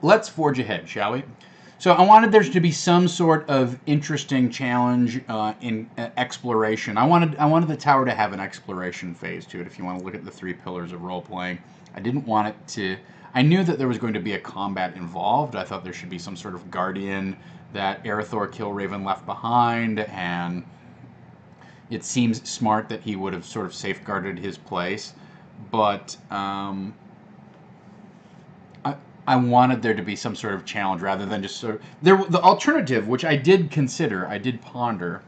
let's forge ahead, shall we? So I wanted there to be some sort of interesting challenge in exploration. I wanted the tower to have an exploration phase to it. If you want to look at the three pillars of role playing, I didn't want it to. I knew that there was going to be a combat involved. I thought there should be some sort of guardian that Arathor Killraven left behind, and it seems smart that he would have sort of safeguarded his place. But I wanted there to be some sort of challenge rather than just sort of the alternative, which I did consider, I did ponder,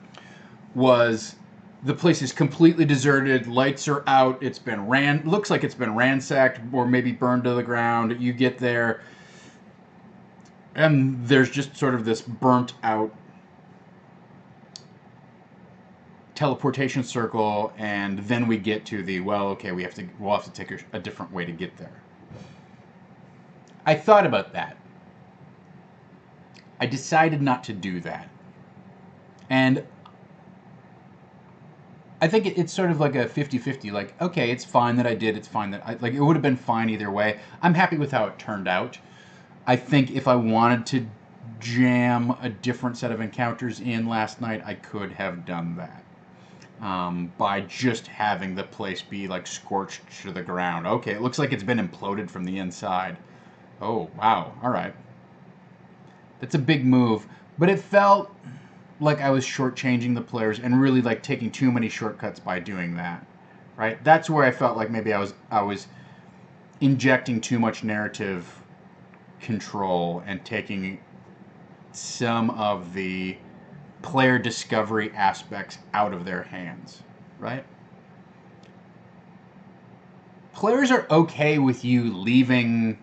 was the place is completely deserted, lights are out, it's been looks like it's been ransacked or maybe burned to the ground. You get there and there's just sort of this burnt out teleportation circle, and then we get to the, well, okay, we'll have to take a different way to get there. I thought about that. I decided not to do that. And I think it's sort of like a 50-50. Like, okay, it's fine that I did. It's fine that like, it would have been fine either way. I'm happy with how it turned out. I think if I wanted to jam a different set of encounters in last night, I could have done that. By just having the place be like scorched to the ground. Okay, it looks like it's been imploded from the inside. Oh, wow. All right. That's a big move. But it felt like I was shortchanging the players and really like taking too many shortcuts by doing that. Right? That's where I felt like maybe I was injecting too much narrative control and taking some of the player discovery aspects out of their hands. Right? Players are okay with you leaving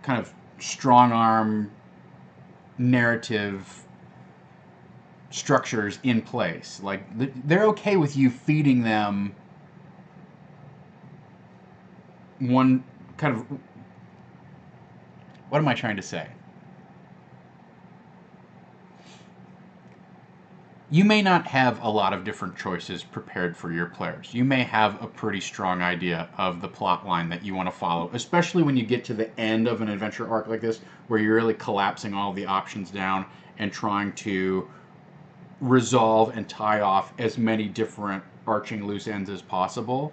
kind of strong arm narrative structures in place. Like, they're okay with you feeding them one kind of, what am I trying to say? You may not have a lot of different choices prepared for your players. You may have a pretty strong idea of the plot line that you want to follow, especially when you get to the end of an adventure arc like this, where you're really collapsing all the options down and trying to resolve and tie off as many different arching loose ends as possible.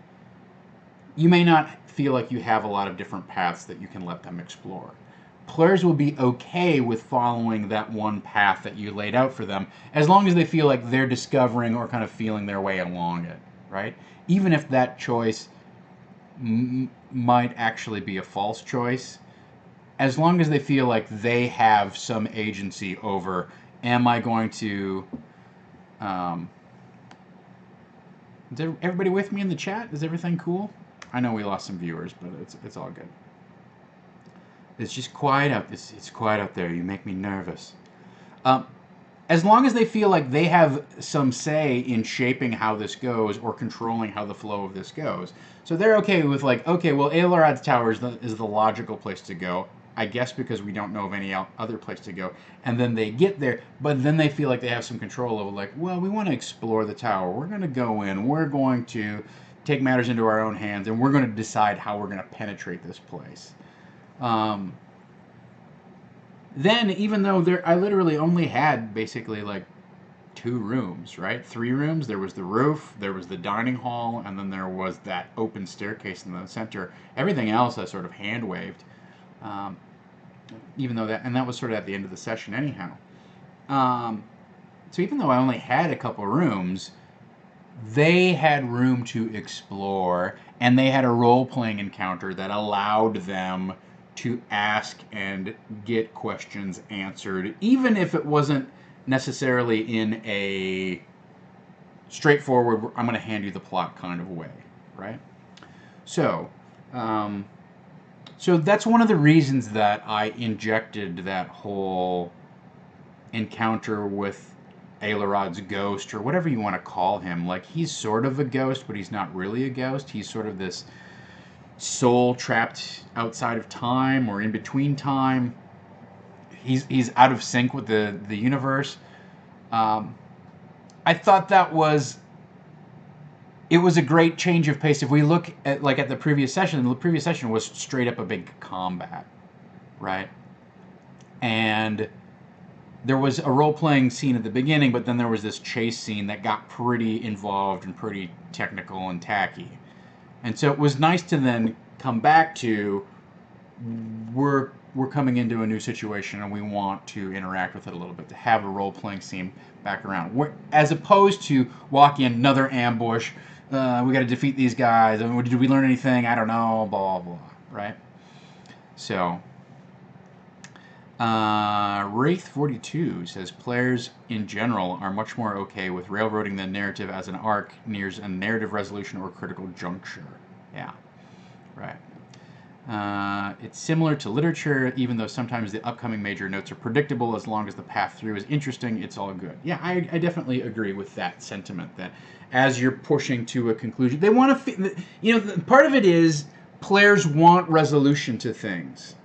You may not feel like you have a lot of different paths that you can let them explore. Players will be okay with following that one path that you laid out for them, as long as they feel like they're discovering or kind of feeling their way along it, right? Even if that choice might actually be a false choice, as long as they feel like they have some agency over, am I going to... is everybody with me in the chat? Is everything cool? I know we lost some viewers, but it's all good. It's just quiet out. It's quiet out there. You make me nervous. As long as they feel like they have some say in shaping how this goes or controlling how the flow of this goes. So they're okay with like, okay, well, Ailorad's Tower is the logical place to go, I guess, because we don't know of any other place to go. And then they get there, but then they feel like they have some control over, like, well, we want to explore the tower. We're going to go in. We're going to take matters into our own hands, and we're going to decide how we're going to penetrate this place. Then, even though I literally only had basically like 2 rooms, right? 3 rooms. There was the roof, there was the dining hall, and then there was that open staircase in the center. Everything else I sort of hand waved, even though that was sort of at the end of the session anyhow. So even though I only had a couple rooms, they had room to explore, and they had a role-playing encounter that allowed them to ask and get questions answered, even if it wasn't necessarily in a straightforward, I'm going to hand you the plot kind of way, right? So, so that's one of the reasons that I injected that whole encounter with Ailorad's ghost, or whatever you want to call him. Like, he's sort of a ghost, but he's not really a ghost. He's sort of this soul trapped outside of time or in between time. He's out of sync with the universe. I thought that was a great change of pace. If we look at the previous session was straight up a big combat, right? and there was a role-playing scene at the beginning, but then there was this chase scene that got pretty involved and pretty technical and tacky. And so it was nice to then come back to, we're coming into a new situation and we want to interact with it a little bit, to have a role-playing scene back around. As opposed to walking in, another ambush, we got to defeat these guys, and did we learn anything? I don't know, blah, blah, right? So... Wraith42 says players in general are much more okay with railroading the narrative as an arc nears a narrative resolution or critical juncture. Yeah, right. It's similar to literature, even though sometimes the upcoming major notes are predictable. As long as the path through is interesting, it's all good. Yeah, I definitely agree with that sentiment, that as you're pushing to a conclusion, they want to, part of it is players want resolution to things.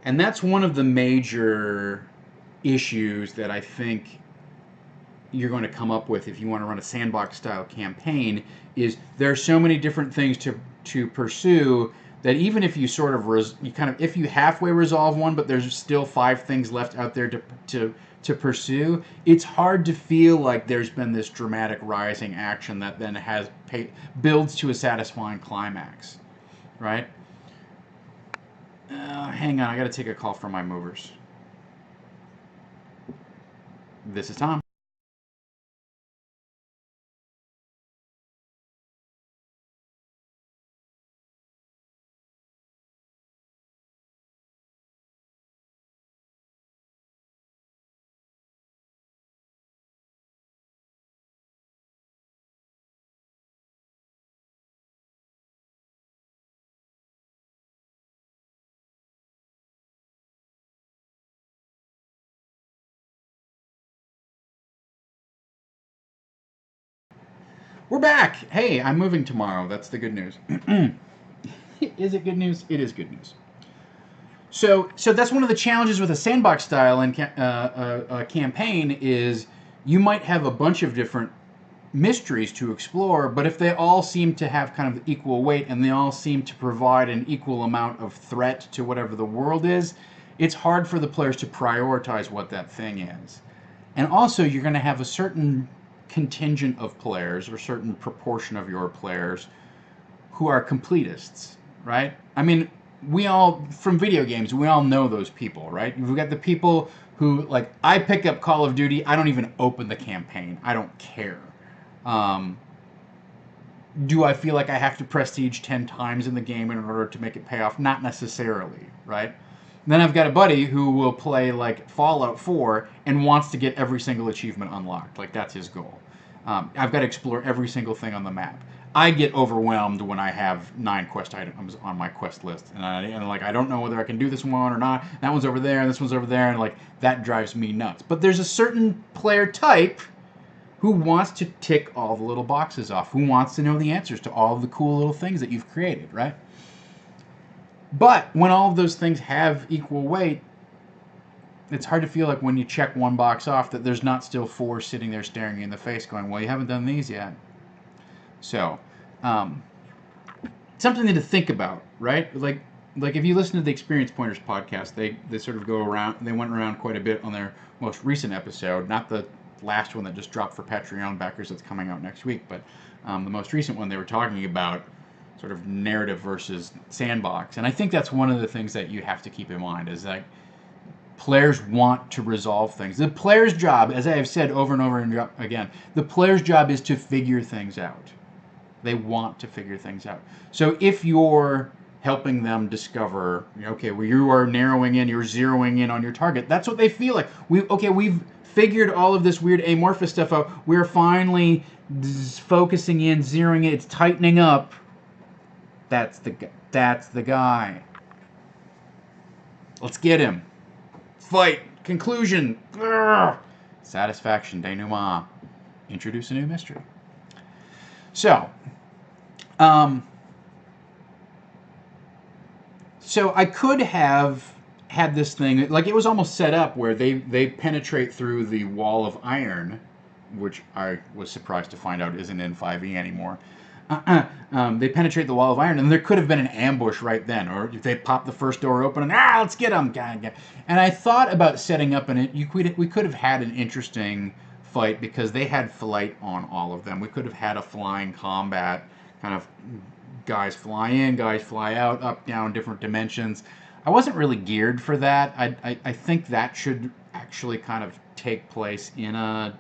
And that's one of the major issues that I think you're going to come up with if you want to run a sandbox-style campaign, is there are so many different things to pursue that even if you sort of if you halfway resolve one, but there's still 5 things left out there to pursue, it's hard to feel like there's been this dramatic rising action that then builds to a satisfying climax, right? Hang on, I gotta take a call from my movers. This is Tom. We're back. Hey, I'm moving tomorrow. That's the good news. Is it good news? It is good news. So that's one of the challenges with a sandbox style and campaign is you might have a bunch of different mysteries to explore, but if they all seem to have kind of equal weight and they all seem to provide an equal amount of threat to whatever the world is, it's hard for the players to prioritize what that thing is. And also, you're going to have a certain contingent of players, or certain proportion of your players, who are completists, right? I mean, we all, from video games, we all know those people, right? We've got the people who, like, I pick up Call of Duty, I don't even open the campaign. I don't care. Do I feel like I have to prestige 10 times in the game in order to make it pay off? Not necessarily, right? Then I've got a buddy who will play, like, Fallout 4 and wants to get every single achievement unlocked. Like, that's his goal. I've got to explore every single thing on the map. I get overwhelmed when I have 9 quest items on my quest list. And I don't know whether I can do this one or not. That one's over there, and this one's over there, and, like, that drives me nuts. But there's a certain player type who wants to tick all the little boxes off, who wants to know the answers to all of the cool little things that you've created, right? But when all of those things have equal weight, it's hard to feel like when you check one box off that there's not still 4 sitting there staring you in the face going, well, you haven't done these yet. So, something to think about, right? Like if you listen to the Experience Pointers podcast, they sort of go around, they went around quite a bit on their most recent episode, not the last one that just dropped for Patreon backers that's coming out next week, but the most recent one, they were talking about sort of narrative versus sandbox. And I think that's one of the things that you have to keep in mind, is that players want to resolve things. The player's job, as I have said over and over again, the player's job is to figure things out. They want to figure things out. So if you're helping them discover, okay, well, you are narrowing in, you're zeroing in on your target, that's what they feel like. We've figured all of this weird amorphous stuff out. We're finally focusing in, zeroing in, it's tightening up. That's the guy. Let's get him. Fight. Conclusion. Grr. Satisfaction. Denouement. Introduce a new mystery. So, I could have had this thing, like it was almost set up where they penetrate through the wall of iron, which I was surprised to find out isn't in 5e anymore. They penetrate the wall of iron, and there could have been an ambush right then, or if they pop the first door open and let's get them. And I thought about setting up we could have had an interesting fight because they had flight on all of them. We could have had a flying combat, kind of guys fly in, guys fly out, up, down, different dimensions. I wasn't really geared for that. I think that should actually kind of take place in a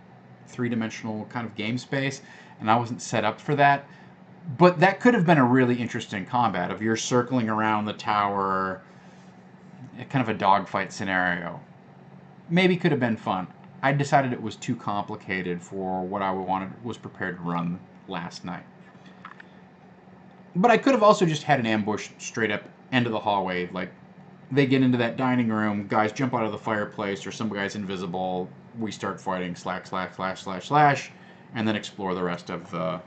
three-dimensional kind of game space, and I wasn't set up for that. But that could have been a really interesting combat of you're circling around the tower, kind of a dogfight scenario. Maybe could have been fun. I decided it was too complicated for what I was prepared to run last night. But I could have also just had an ambush straight up end of the hallway. Like, they get into that dining room, guys jump out of the fireplace, or some guy's invisible, we start fighting, slash, slash, slash, slash, slash, and then explore the rest of the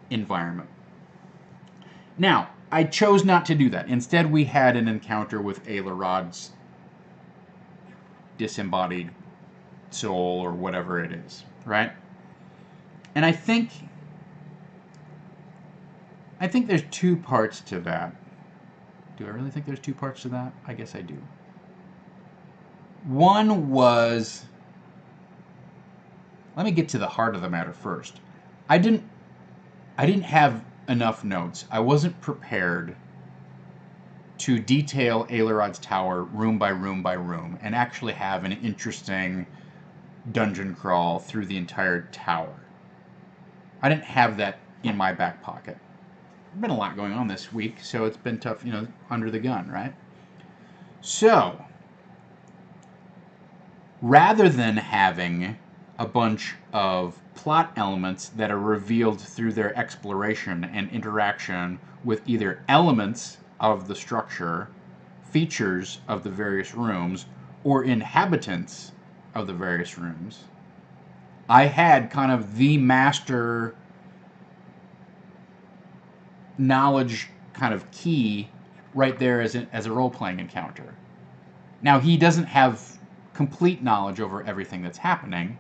environment. Now, I chose not to do that. Instead, we had an encounter with Ailerod's disembodied soul, or whatever it is, right? And I think there's two parts to that. Do I really think there's two parts to that? I guess I do. One was, let me get to the heart of the matter first. I didn't have enough notes. I wasn't prepared to detail Ailerod's tower room by room by room and actually have an interesting dungeon crawl through the entire tower. I didn't have that in my back pocket. There's been a lot going on this week, so it's been tough, under the gun, right? So, rather than having a bunch of plot elements that are revealed through their exploration and interaction with either elements of the structure, features of the various rooms, or inhabitants of the various rooms, I had kind of the master knowledge kind of key right there as a role-playing encounter. Now, he doesn't have complete knowledge over everything that's happening,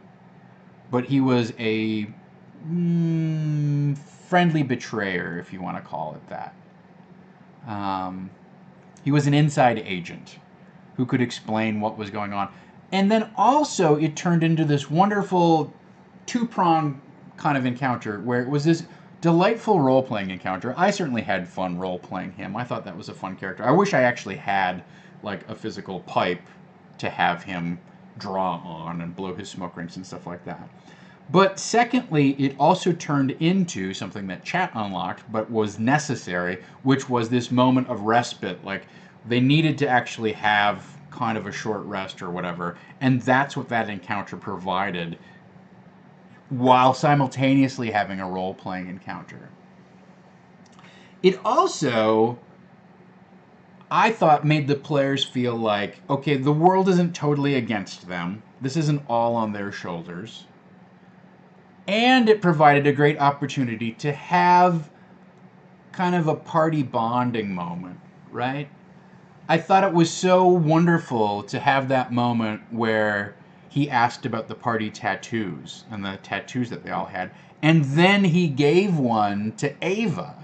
but he was a friendly betrayer, if you want to call it that. He was an inside agent who could explain what was going on. And then also it turned into this wonderful two-pronged kind of encounter where it was this delightful role-playing encounter. I certainly had fun role-playing him. I thought that was a fun character. I wish I actually had like a physical pipe to have him draw on and blow his smoke rings and stuff like that. But secondly, it also turned into something that chat unlocked but was necessary, which was this moment of respite. Like, they needed to actually have kind of a short rest or whatever, and that's what that encounter provided, while simultaneously having a role-playing encounter. It also, I thought, made the players feel like, okay, the world isn't totally against them. This isn't all on their shoulders. And it provided a great opportunity to have kind of a party bonding moment, right? I thought it was so wonderful to have that moment where he asked about the party tattoos and the tattoos that they all had. And then he gave one to Ava.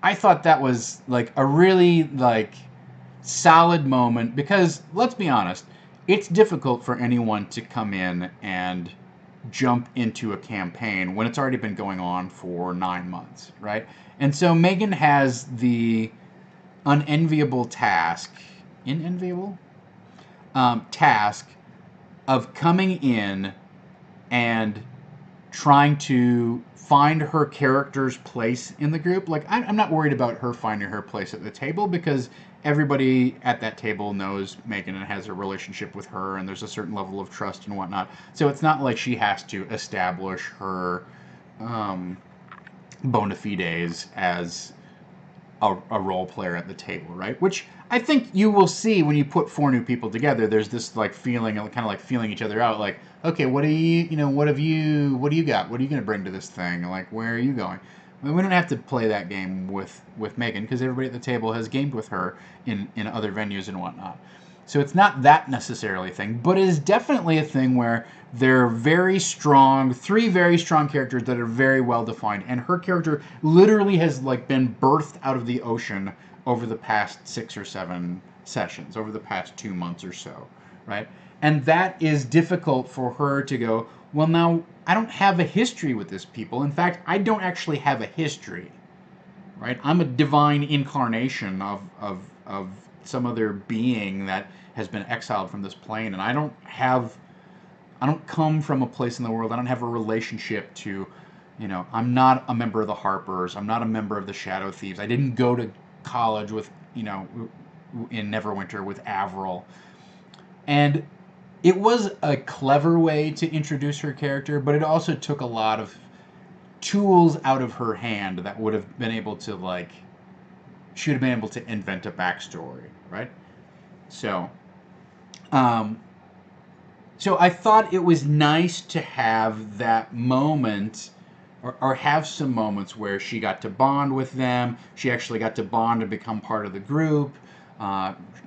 I thought that was like a really solid moment because, let's be honest, it's difficult for anyone to come in and jump into a campaign when it's already been going on for 9 months, right? And so Megan has the unenviable task, task of coming in and trying to find her character's place in the group. Like, I'm not worried about her finding her place at the table because everybody at that table knows Megan and has a relationship with her, and there's a certain level of trust and whatnot. So it's not like she has to establish her bona fides as a role player at the table, right? Which I think you will see when you put 4 new people together. There's this feeling, kind of like feeling each other out. Like, okay, what do you got? What are you going to bring to this thing? Like, where are you going? I mean, we don't have to play that game with Megan because everybody at the table has gamed with her in other venues and whatnot. So it's not that necessarily a thing, but it is definitely a thing where they're very strong, three very strong characters that are very well defined, and her character literally has like been birthed out of the ocean over the past 6 or 7 sessions, over the past 2 months or so, right? And that is difficult for her to go, well, now I don't have a history with this people. In fact, I don't actually have a history, right? I'm a divine incarnation of some other being that has been exiled from this plane, and I don't come from a place in the world. I don't have a relationship to, I'm not a member of the Harpers. I'm not a member of the Shadow Thieves. I didn't go to college with, in Neverwinter with Avril. And it was a clever way to introduce her character, but it also took a lot of tools out of her hand that would have been able to, like, she would have been able to invent a backstory, right? So I thought it was nice to have that moment, or have some moments where she got to bond with them. She actually got to bond and become part of the group.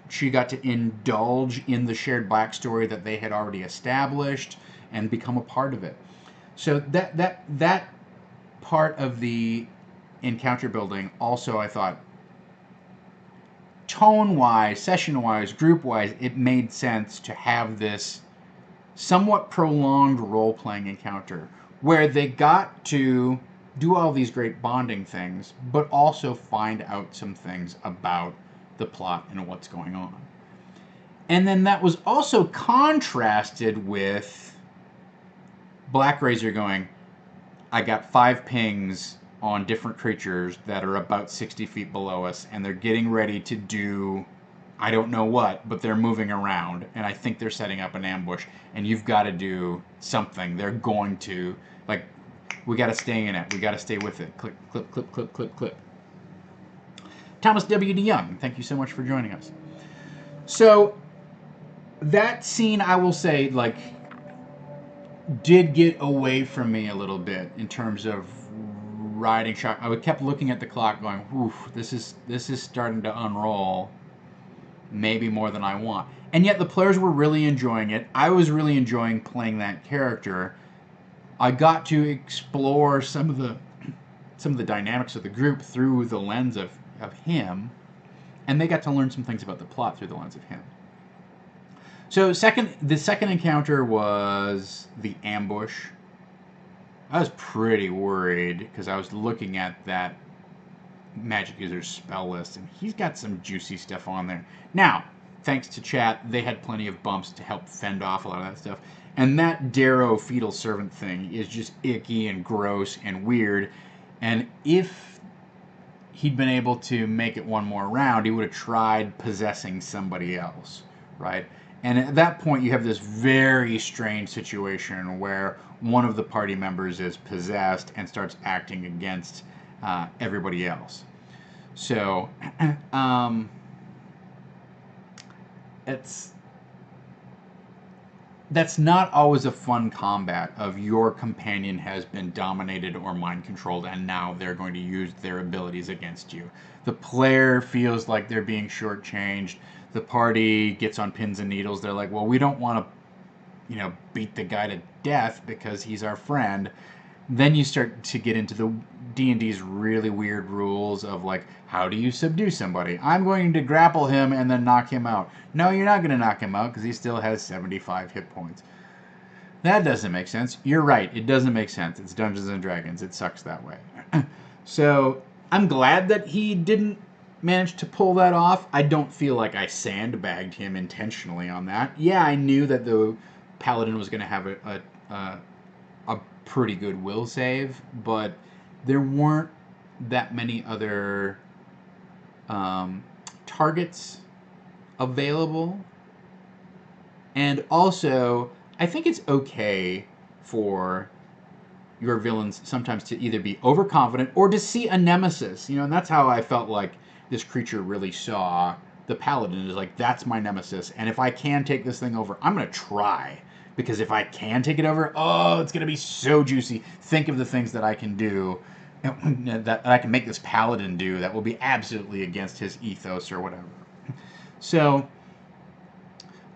She got to indulge in the shared backstory that they had already established and become a part of it. So that part of the encounter building also, I thought, tone-wise, session-wise, group-wise, it made sense to have this somewhat prolonged role-playing encounter where they got to do all these great bonding things, but also find out some things about the plot and what's going on. And then that was also contrasted with Black Razor going, I got 5 pings on different creatures that are about 60 feet below us, and they're getting ready to do, I don't know what, but they're moving around, and I think they're setting up an ambush, and you've got to do something. They're going to, like, we got to stay in it. We got to stay with it. Click, clip, clip, clip, clip, clip. Thomas W.D. Young, thank you so much for joining us. So that scene, I will say, like, did get away from me a little bit in terms of riding shot. I kept looking at the clock going, oof, this is starting to unroll maybe more than I want. And yet the players were really enjoying it. I was really enjoying playing that character. I got to explore some of the dynamics of the group through the lens of him, and they got to learn some things about the plot through the lens of him. So the second encounter was the ambush. I was pretty worried because I was looking at that magic user's spell list, and he's got some juicy stuff on there. Now, thanks to chat, they had plenty of bumps to help fend off a lot of that stuff. And that Darrow fetal servant thing is just icky and gross and weird. And if he'd been able to make it one more round, he would have tried possessing somebody else, right? And at that point, you have this very strange situation where one of the party members is possessed and starts acting against everybody else. So, that's not always a fun combat of your companion has been dominated or mind controlled and now they're going to use their abilities against you. The player feels like they're being shortchanged. The party gets on pins and needles. They're like, well, we don't want to, beat the guy to death because he's our friend. Then you start to get into the D&D's really weird rules of, like, how do you subdue somebody? I'm going to grapple him and then knock him out. No, you're not going to knock him out because he still has 75 hit points. That doesn't make sense. You're right. It doesn't make sense. It's Dungeons & Dragons. It sucks that way. So I'm glad that he didn't manage to pull that off. I don't feel like I sandbagged him intentionally on that. Yeah, I knew that the Paladin was going to have a pretty good will save, but there weren't that many other targets available. And also, I think it's okay for your villains sometimes to either be overconfident or to see a nemesis, and that's how I felt like this creature really saw the Paladin, is like, that's my nemesis, and if I can take this thing over, I'm going to try. Because if I can take it over, it's going to be so juicy. Think of the things that I can do, that I can make this Paladin do that will be absolutely against his ethos or whatever. So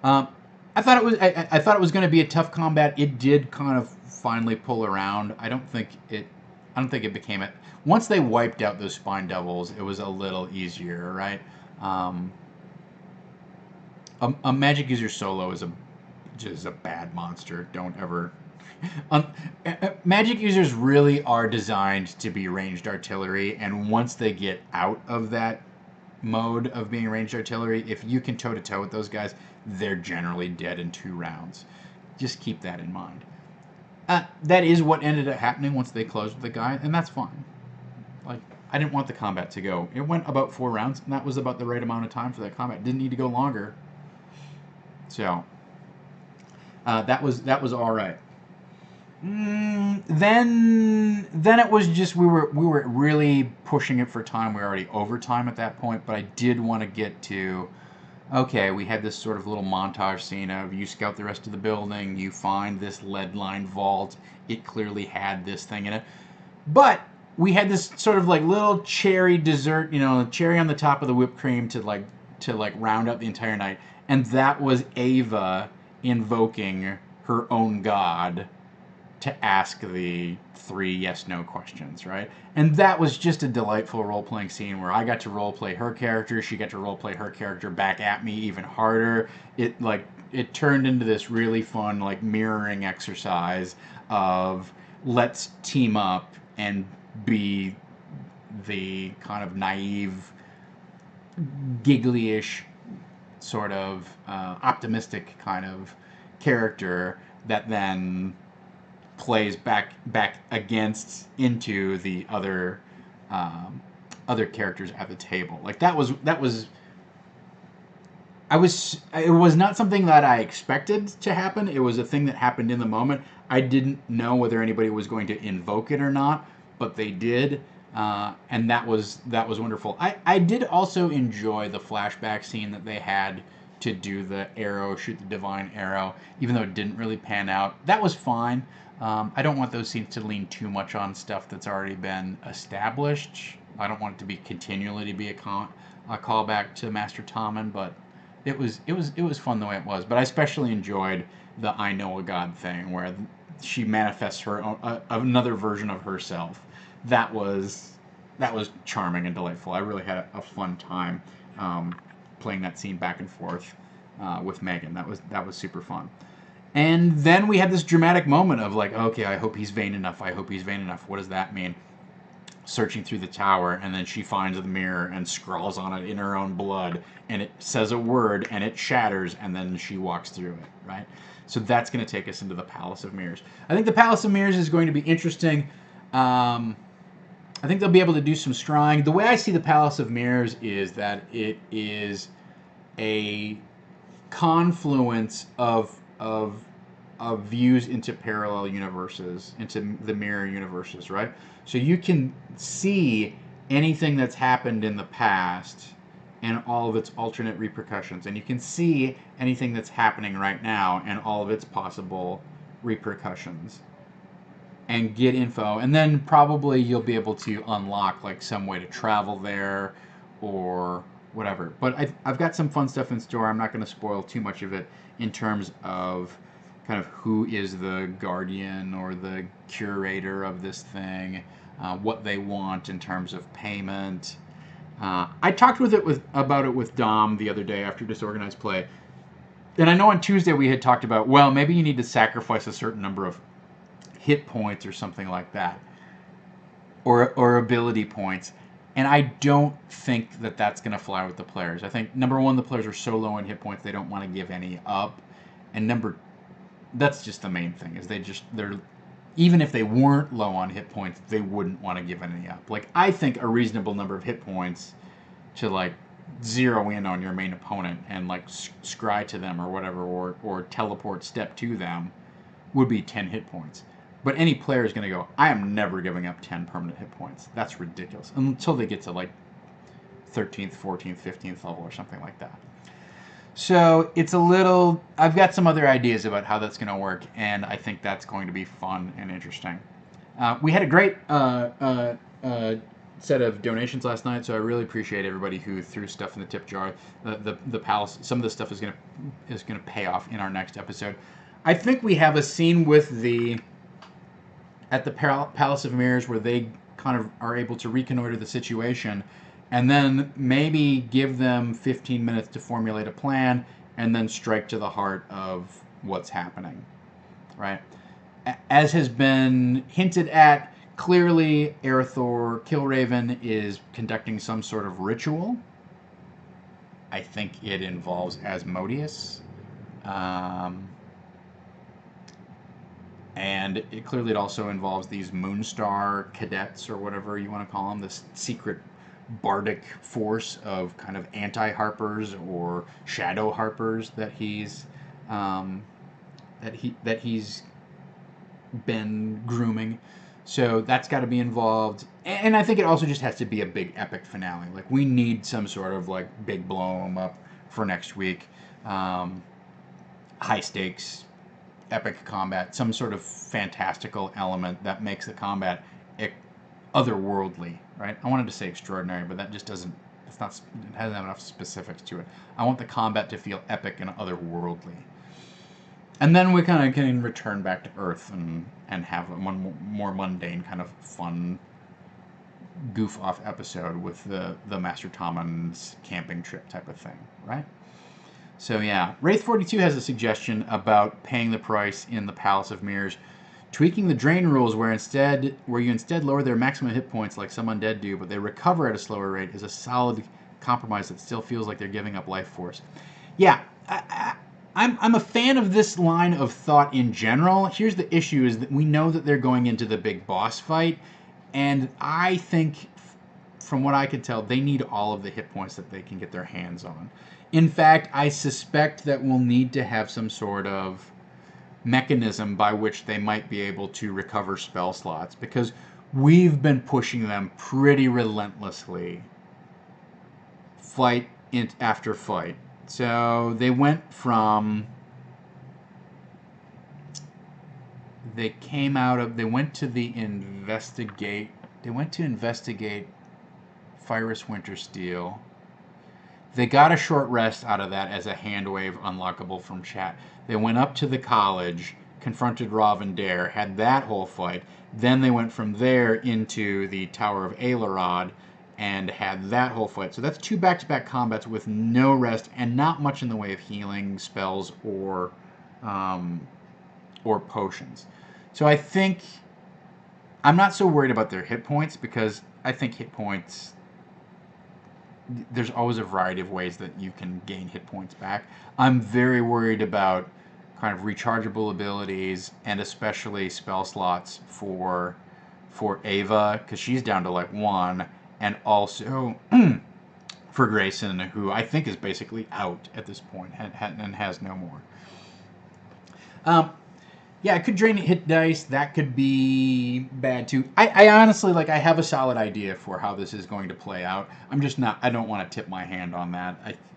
Um, I thought it was. I thought it was going to be a tough combat. It did kind of finally pull around. I don't think it. I don't think it became it. Once they wiped out those spine devils, it was a little easier, right? Um, a magic user solo is a just a bad monster. Don't ever. Um, magic users really are designed to be ranged artillery, and once they get out of that mode of being ranged artillery, if you can toe to toe with those guys, they're generally dead in 2 rounds. Just keep that in mind. That is what ended up happening once they closed with the guy, and that's fine. Like, I didn't want the combat to go. It went about 4 rounds, and that was about the right amount of time for that combat. Didn't need to go longer. So that was all right. Then it was just we were really pushing it for time. We were already over time at that point, but I did want to get to. Okay, we had this sort of little montage scene of you scout the rest of the building, you find this lead-lined vault. It clearly had this thing in it, but we had this sort of like little cherry dessert, cherry on the top of the whipped cream to round out the entire night, and that was Ava invoking her own god to ask the 3 yes/no questions, right? And that was just a delightful role-playing scene where I got to role-play her character, she got to role-play her character back at me even harder. It turned into this really fun mirroring exercise of let's team up and be the kind of naive, giggly-ish, sort of optimistic kind of character that then plays back against into the other characters at the table. It was not something that I expected to happen. It was a thing that happened in the moment. I didn't know whether anybody was going to invoke it or not, but they did, and that was wonderful. I did also enjoy the flashback scene that they had to do the arrow, shoot the divine arrow, even though it didn't really pan out. That was fine. I don't want those scenes to lean too much on stuff that's already been established. I don't want it to be continually to be a callback to Master Tommen, but it was fun the way it was. But I especially enjoyed the I know a god thing where she manifests her own, another version of herself. That was charming and delightful. I really had a fun time playing that scene back and forth with Megan. That was super fun. And then we had this dramatic moment of okay, I hope he's vain enough. I hope he's vain enough. What does that mean? Searching through the tower, and then she finds the mirror and scrawls on it in her own blood, and it says a word, and it shatters, and then she walks through it, right? So that's going to take us into the Palace of Mirrors. I think the Palace of Mirrors is going to be interesting. I think they'll be able to do some scrying. The way I see the Palace of Mirrors is that it is a confluence of views into parallel universes, into the mirror universes, right? So you can see anything that's happened in the past and all of its alternate repercussions, and you can see anything that's happening right now and all of its possible repercussions, and get info, and then probably you'll be able to unlock some way to travel there or whatever. But I've got some fun stuff in store. I'm not going to spoil too much of it in terms of kind of who is the guardian or the curator of this thing, what they want in terms of payment. I talked about it with Dom the other day after Disorganized Play, and I know on Tuesday we had talked about, well, maybe you need to sacrifice a certain number of hit points or something like that, or ability points. And I don't think that that's going to fly with the players. I think, number one, the players are so low in hit points they don't want to give any up. And that's just the main thing, is they're even if they weren't low on hit points, they wouldn't want to give any up. I think a reasonable number of hit points to zero in on your main opponent and scry to them or whatever, or teleport step to them, would be 10 hit points. But any player is going to go, I am never giving up 10 permanent hit points. That's ridiculous. Until they get to 13th, 14th, 15th level or something like that. So it's I've got some other ideas about how that's going to work, and I think that's going to be fun and interesting. We had a great set of donations last night, so I really appreciate everybody who threw stuff in the tip jar. The palace, some of this stuff is gonna pay off in our next episode. I think we have a scene with at the Palace of Mirrors where they kind of are able to reconnoiter the situation, and then maybe give them 15 minutes to formulate a plan, and then strike to the heart of what's happening, right? As has been hinted at, clearly Arathor Killraven is conducting some sort of ritual. I think it involves Asmodeus. And it also involves these Moonstar cadets, or whatever you want to call them, this secret bardic force of kind of anti-harpers or shadow harpers that he's been grooming. So that's got to be involved, and I think it also just has to be a big epic finale. Like, we need some sort of like big blow 'em up for next week, high stakes, epic combat, some sort of fantastical element that makes the combat otherworldly, right? I wanted to say extraordinary, but that just doesn't. It's not. It hasn't enough specifics to it. I want the combat to feel epic and otherworldly. And then we kind of can return back to Earth and have one more mundane kind of fun goof off episode with the Master Tommen's camping trip type of thing, right? So yeah, Wraith42 has a suggestion about paying the price in the Palace of Mirrors, tweaking the drain rules where you instead lower their maximum hit points like some undead do, but they recover at a slower rate is a solid compromise that still feels like they're giving up life force. Yeah, I'm a fan of this line of thought in general. Here's the issue: is that we know that they're going into the big boss fight, and I think, from what I could tell, they need all of the hit points that they can get their hands on. In fact, I suspect that we'll need to have some sort of mechanism by which they might be able to recover spell slots, because we've been pushing them pretty relentlessly, fight after fight. So they went from... They went to investigate Fyrus Wintersteel. They got a short rest out of that as a hand wave unlockable from chat. They went up to the college, confronted Ravendare, had that whole fight. Then they went from there into the Tower of Ailerod and had that whole fight. So that's 2 back-to-back combats with no rest and not much in the way of healing spells or potions. So I think I'm not so worried about their hit points, because I think hit points, there's always a variety of ways that you can gain hit points back. I'm very worried about kind of rechargeable abilities, and especially spell slots for Ava, because she's down to like 1, and also for Grayson, who I think is basically out at this point and has no more. Yeah, it could drain hit dice. That could be bad too. I honestly, like, I have a solid idea for how this is going to play out. I'm just not, I don't want to tip my hand on that.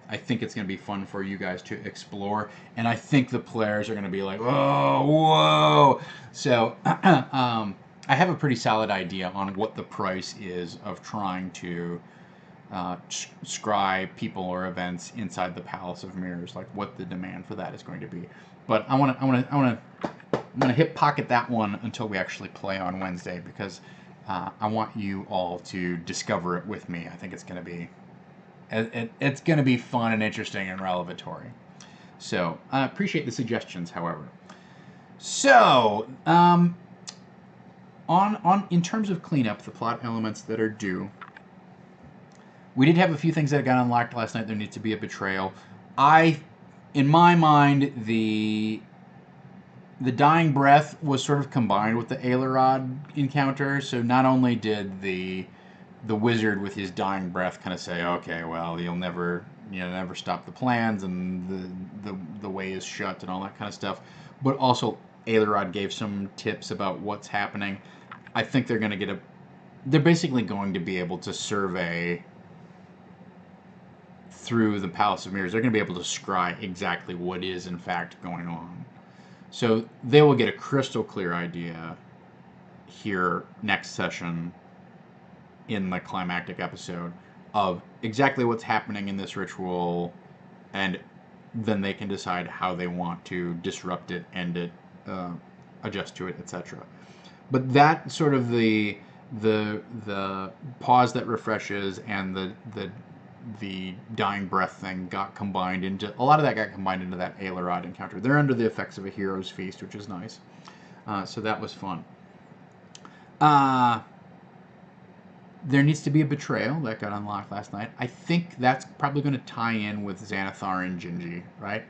I think it's going to be fun for you guys to explore, and I think the players are going to be like, oh, whoa. So I have a pretty solid idea on what the price is of trying to scry people or events inside the Palace of Mirrors, like what the demand for that is going to be. But I'm gonna hip pocket that one until we actually play on Wednesday, because I want you all to discover it with me. I think it's gonna be fun and interesting and revelatory. So I appreciate the suggestions, however. So in terms of cleanup, the plot elements that are due, we did have a few things that got unlocked last night. There needs to be a betrayal. In my mind, the Dying Breath was sort of combined with the Ailerod encounter. So not only did the wizard with his dying breath kind of say, okay, well, you'll never stop the plans, and the way is shut and all that kind of stuff, but also Ailerod gave some tips about what's happening. I think they're going to they're basically going to be able to survey through the Palace of Mirrors. They're going to be able to scry exactly what is in fact going on. So they will get a crystal clear idea here next session in the climactic episode of exactly what's happening in this ritual, and then they can decide how they want to disrupt it, end it, adjust to it, etc. But that sort of the pause that refreshes and the dying breath thing got combined into a lot of that got combined into that Ailerod encounter. They're under the effects of a hero's feast, which is nice. So that was fun. There needs to be a betrayal that got unlocked last night. I think that's probably going to tie in with Xanathar and Gingy, right?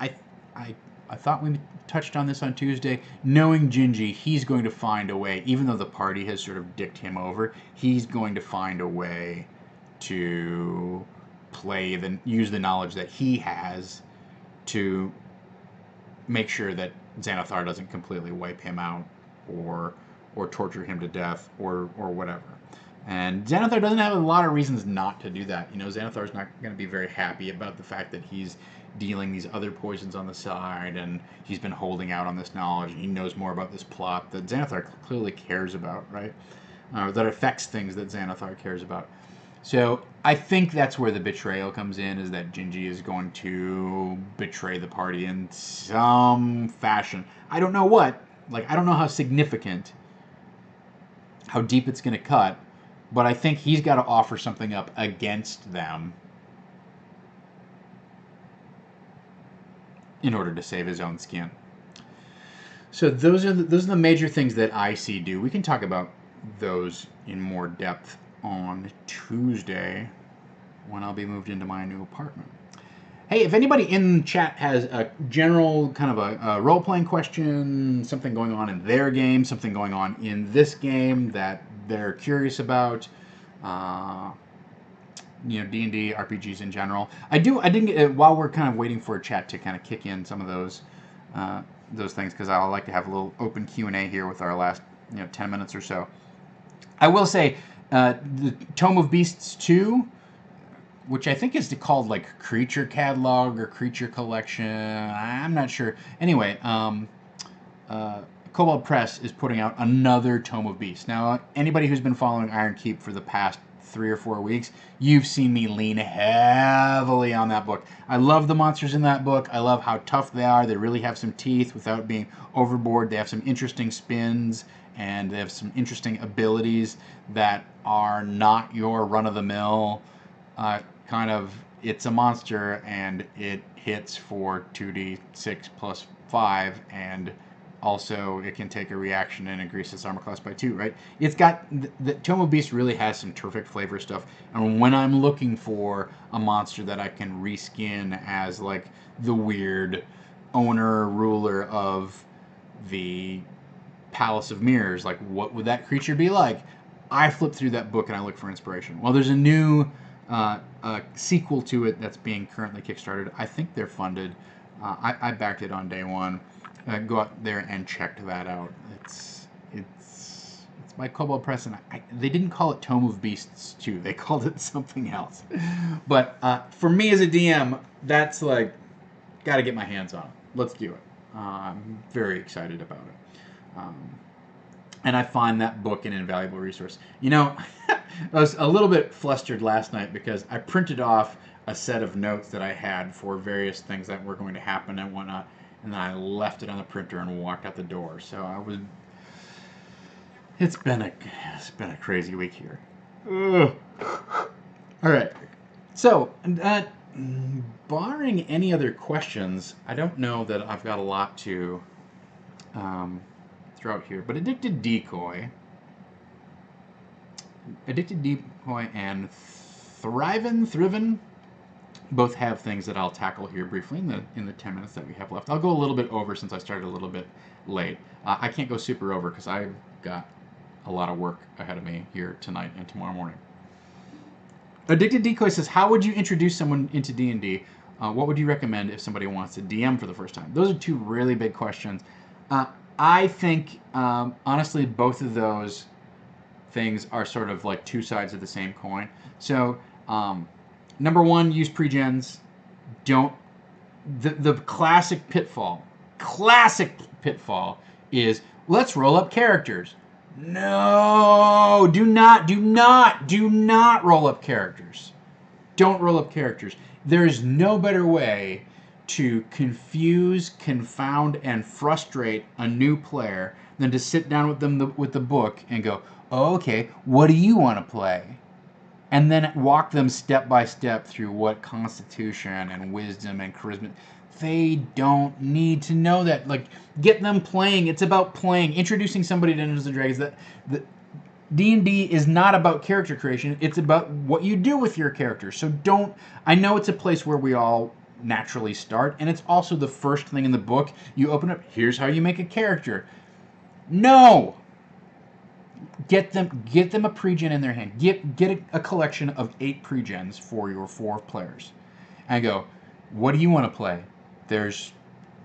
I thought we touched on this on Tuesday. Knowing Gingy, he's going to find a way, even though the party has sort of dicked him over, he's going to find a way to use the knowledge that he has to make sure that Xanathar doesn't completely wipe him out or torture him to death or whatever. And Xanathar doesn't have a lot of reasons not to do that. You know, Xanathar's not going to be very happy about the fact that he's dealing these other poisons on the side, and he's been holding out on this knowledge, and he knows more about this plot that Xanathar clearly cares about, right? That affects things that Xanathar cares about. So I think that's where the betrayal comes in, is that Gingy is going to betray the party in some fashion. I don't know what. Like, I don't know how significant, how deep it's going to cut, but I think he's got to offer something up against them in order to save his own skin. So those are the major things that I see do. We can talk about those in more depth on Tuesday when I'll be moved into my new apartment. Hey, if anybody in chat has a general kind of a role-playing question, something going on in their game, something going on in this game that they're curious about, you know, D&D, RPGs in general. I didn't get, while we're kind of waiting for a chat to kind of kick in some of those things, because I like to have a little open Q&A here with our last 10 minutes or so. I will say, the Tome of Beasts 2, which I think is called like Creature Catalog or Creature Collection. I'm not sure. Anyway, Kobold Press is putting out another Tome of Beasts. Now, anybody who's been following Iron Keep for the past 3 or 4 weeks, you've seen me lean heavily on that book. I love the monsters in that book. I love how tough they are. They really have some teeth without being overboard. They have some interesting spins, and they have some interesting abilities that are not your run-of-the-mill kind of, it's a monster and it hits for 2d6 plus 5, and also it can take a reaction and increase its armor class by 2, right? It's got, the Tome of Beast really has some terrific flavor stuff, and when I'm looking for a monster that I can reskin as like the weird owner, ruler of the Palace of Mirrors, like what would that creature be like? I flip through that book and I look for inspiration. Well, there's a new sequel to it that's being currently kickstarted. I think they're funded. I backed it on day one. Go out there and check that out. It's by Kobold Press, and they didn't call it Tome of Beasts 2. They called it something else. But for me as a DM, that's like, got to get my hands on it. Let's do it. I'm very excited about it. And I find that book an invaluable resource. You know, I was a little bit flustered last night because I printed off a set of notes that I had for various things that were going to happen and whatnot, and then I left it on the printer and walked out the door. So it's been a crazy week here. Ugh. All right. So, barring any other questions, I don't know that I've got a lot to throw out here, but Addicted Decoy and Thriven both have things that I'll tackle here briefly in the 10 minutes that we have left. I'll go a little bit over since I started a little bit late. I can't go super over because I've got a lot of work ahead of me here tonight and tomorrow morning. Addicted Decoy says, how would you introduce someone into D&D? What would you recommend if somebody wants to DM for the first time? Those are two really big questions. I think, honestly, both of those things are sort of like two sides of the same coin. So, number one, use pre-gens. The classic pitfall is, let's roll up characters. No, do not roll up characters. Don't roll up characters. There is no better way to confuse, confound, and frustrate a new player than to sit down with them with the book and go, oh, okay, what do you want to play? And then walk them step by step through what constitution and wisdom and charisma. They don't need to know that. Like, get them playing. It's about playing. Introducing somebody to Dungeons and Dragons. That D&D is not about character creation. It's about what you do with your character. So don't. I know it's a place where we all naturally start, and it's also the first thing in the book. You open up. Here's how you make a character. No. Get them a pregen in their hand. Get a collection of 8 pregens for your 4 players, and go. What do you want to play? There's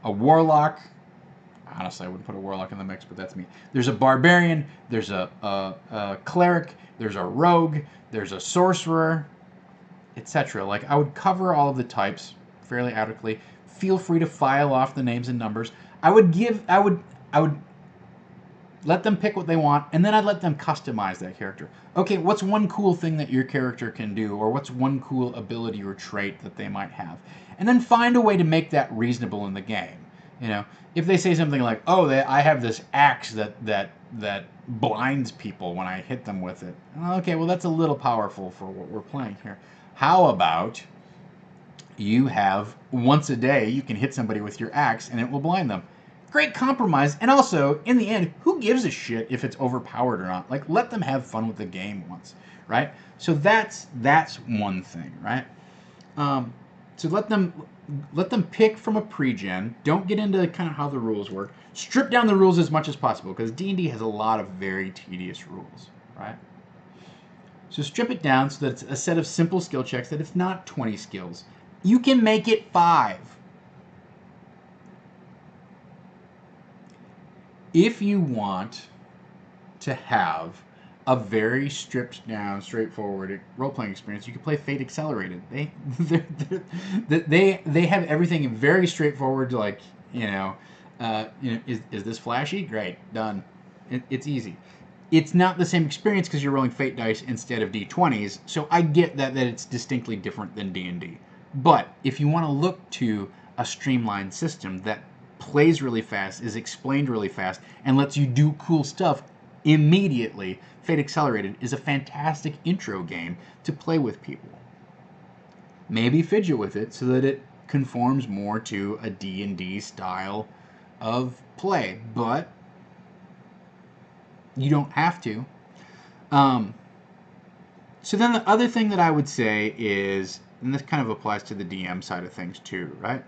a warlock. Honestly, I wouldn't put a warlock in the mix, but that's me. There's a barbarian. There's a cleric. There's a rogue. There's a sorcerer, etc. Like, I would cover all of the types fairly adequately. Feel free to file off the names and numbers. I would let them pick what they want, and then I'd let them customize that character. Okay, what's one cool thing that your character can do, or what's one cool ability or trait that they might have? And then find a way to make that reasonable in the game. You know, if they say something like, "Oh, I have this axe that blinds people when I hit them with it." Okay, well, that's a little powerful for what we're playing here. How about you have once a day you can hit somebody with your axe and it will blind them? Great compromise. And also, in the end, who gives a shit if it's overpowered or not? Like, let them have fun with the game once, right? So that's one thing, right? So let them pick from a pregen. Don't get into kind of how the rules work. Strip down the rules as much as possible, because D&D has a lot of very tedious rules, right? So strip it down so that it's a set of simple skill checks, that it's not 20 skills. You can make it 5. If you want to have a very stripped down, straightforward role-playing experience, you can play Fate Accelerated. They have everything very straightforward. Like, is this flashy? Great, done. It's easy. It's not the same experience because you're rolling Fate dice instead of D20s. So I get that it's distinctly different than D&D. But if you want to look to a streamlined system that plays really fast, is explained really fast, and lets you do cool stuff immediately, Fate Accelerated is a fantastic intro game to play with people. Maybe fidget with it so that it conforms more to a D&D style of play, but you don't have to. So then the other thing that I would say is, and this kind of applies to the DM side of things too, right?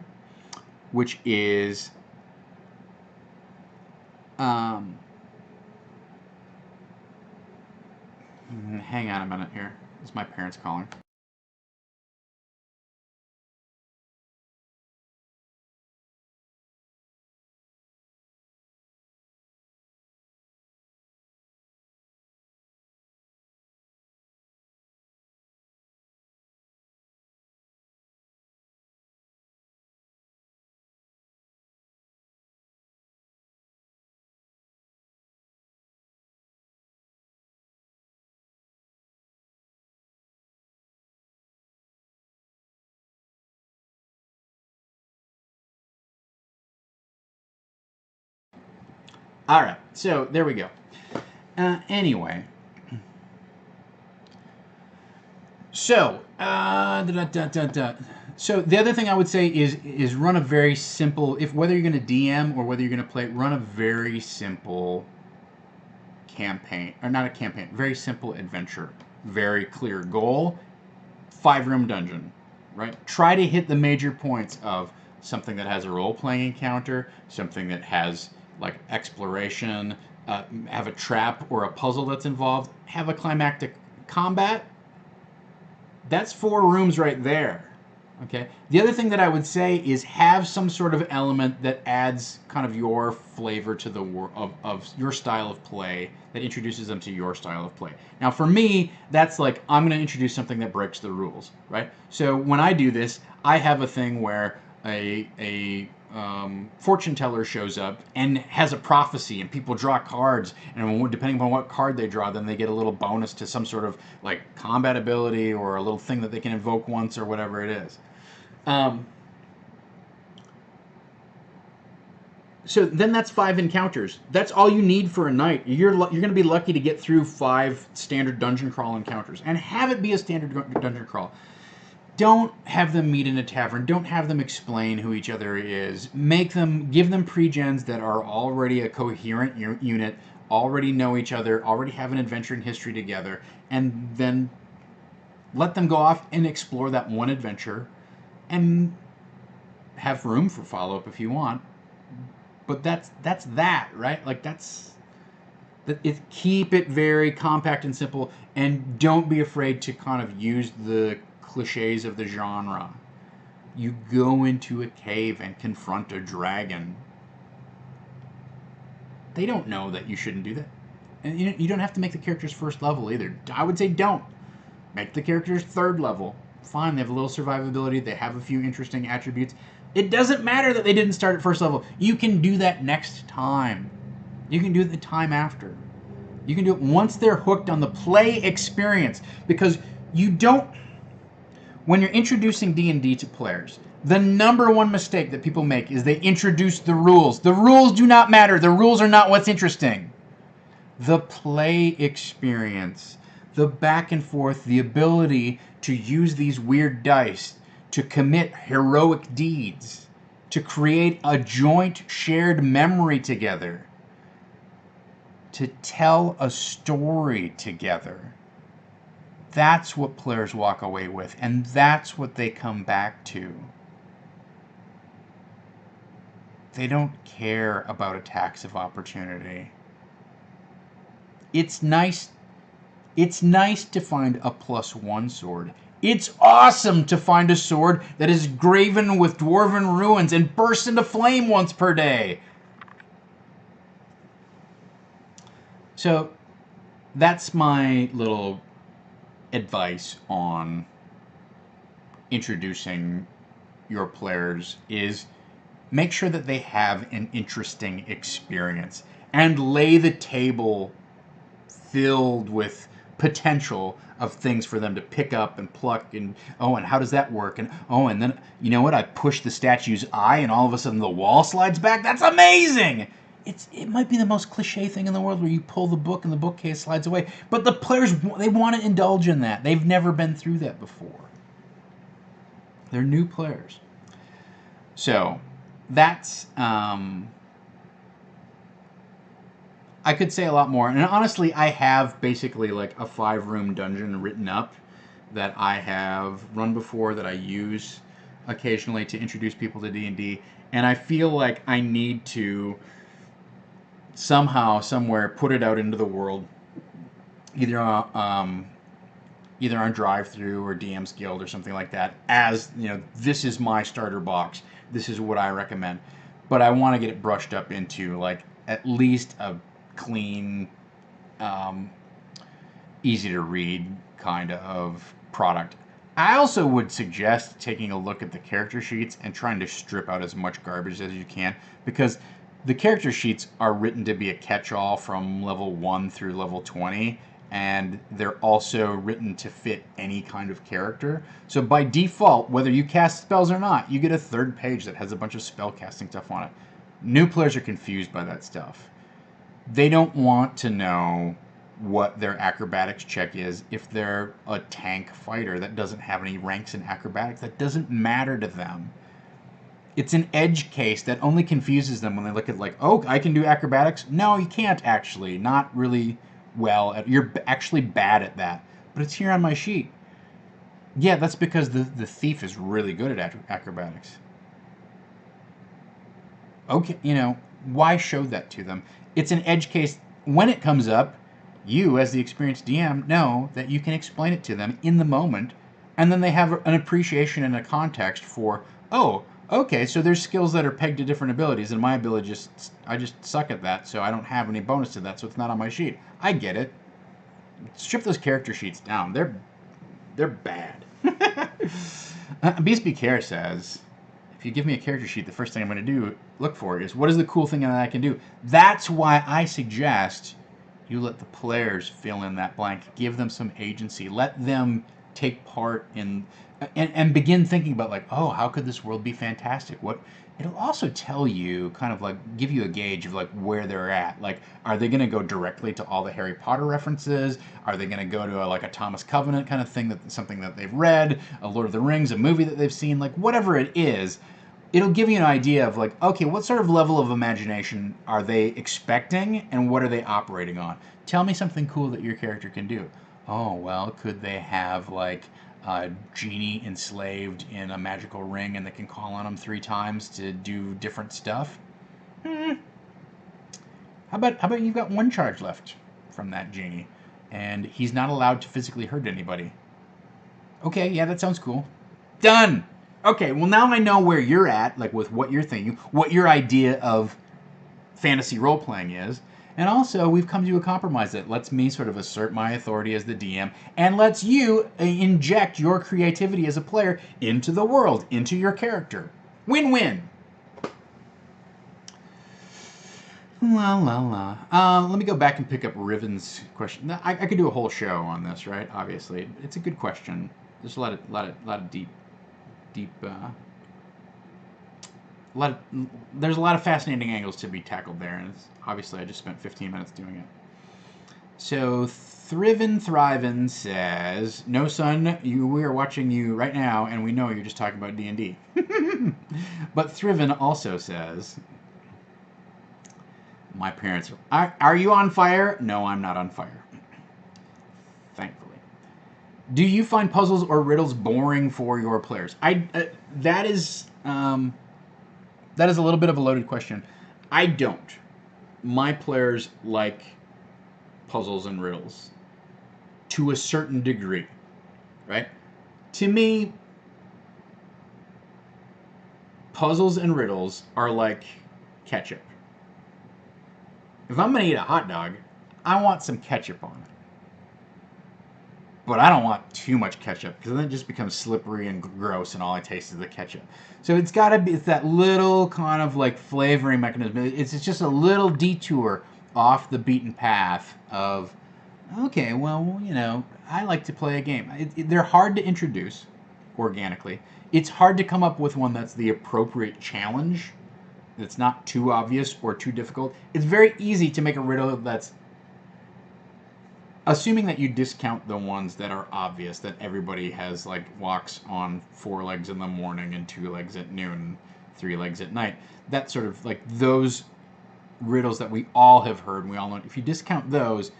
Which is hang on a minute here. It's my parents calling. All right, so there we go. Anyway, so so the other thing I would say is run a very simple. If whether you're going to DM or whether you're going to play, run a very simple campaign, or not a campaign, very simple adventure, very clear goal, 5-room dungeon, right? Try to hit the major points of something that has a role-playing encounter, something that has like exploration, have a trap or a puzzle that's involved, have a climactic combat. That's 4 rooms right there. Okay. The other thing that I would say is have some sort of element that adds kind of your flavor to the of your style of play, that introduces them to your style of play. Now, for me, that's like, I'm going to introduce something that breaks the rules, right? So when I do this, I have a thing where a fortune teller shows up and has a prophecy, and people draw cards, and depending upon what card they draw, then they get a little bonus to some sort of like combat ability or a little thing that they can invoke once or whatever it is. So then that's 5 encounters. That's all you need for a night. You're going to be lucky to get through 5 standard dungeon crawl encounters and have it be a standard dungeon crawl. Don't have them meet in a tavern. Don't have them explain who each other is. Give them pre-gens that are already a coherent unit, already know each other, already have an adventuring history together, and then let them go off and explore that one adventure and have room for follow-up if you want. But that's that, right? Like keep it very compact and simple, and don't be afraid to kind of use the cliches of the genre. You go into a cave and confront a dragon. They don't know that you shouldn't do that. And you don't have to make the characters first level either. I would say don't. Make the characters 3rd level. Fine, they have a little survivability. They have a few interesting attributes. It doesn't matter that they didn't start at 1st level. You can do that next time. You can do it the time after. You can do it once they're hooked on the play experience. Because you don't... When you're introducing D&D to players, the number one mistake that people make is they introduce the rules. The rules do not matter. The rules are not what's interesting. The play experience, the back and forth, the ability to use these weird dice, to commit heroic deeds, to create a joint shared memory together, to tell a story together. That's what players walk away with, and that's what they come back to. They don't care about attacks of opportunity. It's nice to find a +1 sword. It's awesome to find a sword that is graven with dwarven ruins and bursts into flame once per day. So that's my little advice on introducing your players, is make sure that they have an interesting experience and lay the table filled with potential of things for them to pick up and pluck, and and how does that work, and and then you know what, I push the statue's eye and all of a sudden the wall slides back. That's amazing. It might be the most cliche thing in the world where you pull the book and the bookcase slides away, but the players, they want to indulge in that. They've never been through that before. They're new players. So that's I could say a lot more, and honestly, I have basically like a 5-room dungeon written up that I have run before, that I use occasionally to introduce people to D&D, and I feel like I need to somehow, somewhere, put it out into the world, either on Drive-Thru or DM's Guild or something like that, as, this is my starter box, this is what I recommend. But I want to get it brushed up into like at least a clean, easy to read kind of product. I also would suggest taking a look at the character sheets and trying to strip out as much garbage as you can, because the character sheets are written to be a catch-all from level 1 through level 20, and they're also written to fit any kind of character. So by default, whether you cast spells or not, you get a 3rd page that has a bunch of spell casting stuff on it. New players are confused by that stuff. They don't want to know what their acrobatics check is if they're a tank fighter that doesn't have any ranks in acrobatics. That doesn't matter to them. It's an edge case that only confuses them when they look at like, oh, I can do acrobatics? No, you can't actually. Not really well. You're actually bad at that. But it's here on my sheet. Yeah, that's because the thief is really good at acrobatics. Okay, why show that to them? It's an edge case. When it comes up, you, as the experienced DM, know that you can explain it to them in the moment, and then they have an appreciation and a context for, oh, okay, so there's skills that are pegged to different abilities, and my ability I just suck at that, so I don't have any bonus to that, so it's not on my sheet. I get it. Strip those character sheets down. They're bad. Beast Be Care says, if you give me a character sheet, the first thing I'm going to do look for is what is the cool thing that I can do. That's why I suggest you let the players fill in that blank. Give them some agency. Let them take part in and begin thinking about like, oh, how could this world be fantastic? What it'll also tell you, kind of like give you a gauge of like where they're at. Like, are they going to go directly to all the Harry Potter references? Are they going to go to like a Thomas Covenant kind of thing, that something that they've read, a Lord of the Rings, a movie that they've seen, like whatever it is. It'll give you an idea of like, okay, what sort of level of imagination are they expecting and what are they operating on? Tell me something cool that your character can do. Oh, well, could they have like a genie enslaved in a magical ring and they can call on them 3 times to do different stuff? How about you've got 1 charge left from that genie and he's not allowed to physically hurt anybody? Okay, yeah, that sounds cool. Done! Okay, well now I know where you're at, like with what you're thinking, what your idea of fantasy role-playing is, and also we've come to a compromise that lets me sort of assert my authority as the DM, and lets you inject your creativity as a player into the world, into your character. Win-win! La la la. Let me go back and pick up Riven's question. I could do a whole show on this, right? Obviously, it's a good question. There's a lot of deep, there's a lot of fascinating angles to be tackled there, and obviously I just spent 15 minutes doing it. So Thrivin says, "No, son, we are watching you right now, and we know you're just talking about D&D." But Thrivin also says, "My parents are you on fire?" No, I'm not on fire. Thankfully. Do you find puzzles or riddles boring for your players? That is a little bit of a loaded question. I don't. My players like puzzles and riddles to a certain degree, right? To me, puzzles and riddles are like ketchup. If I'm going to eat a hot dog, I want some ketchup on it. But I don't want too much ketchup because then it just becomes slippery and gross and all I taste is the ketchup. So it's got to be, it's that little kind of like flavoring mechanism. It's just a little detour off the beaten path of, okay, well, I like to play a game. They're hard to introduce organically. It's hard to come up with one that's the appropriate challenge. That's not too obvious or too difficult. It's very easy to make a riddle that's, assuming that you discount the ones that are obvious, that everybody has, like, walks on 4 legs in the morning and 2 legs at noon, 3 legs at night. That sort of, like, those riddles that we all have heard and we all know. If you discount those,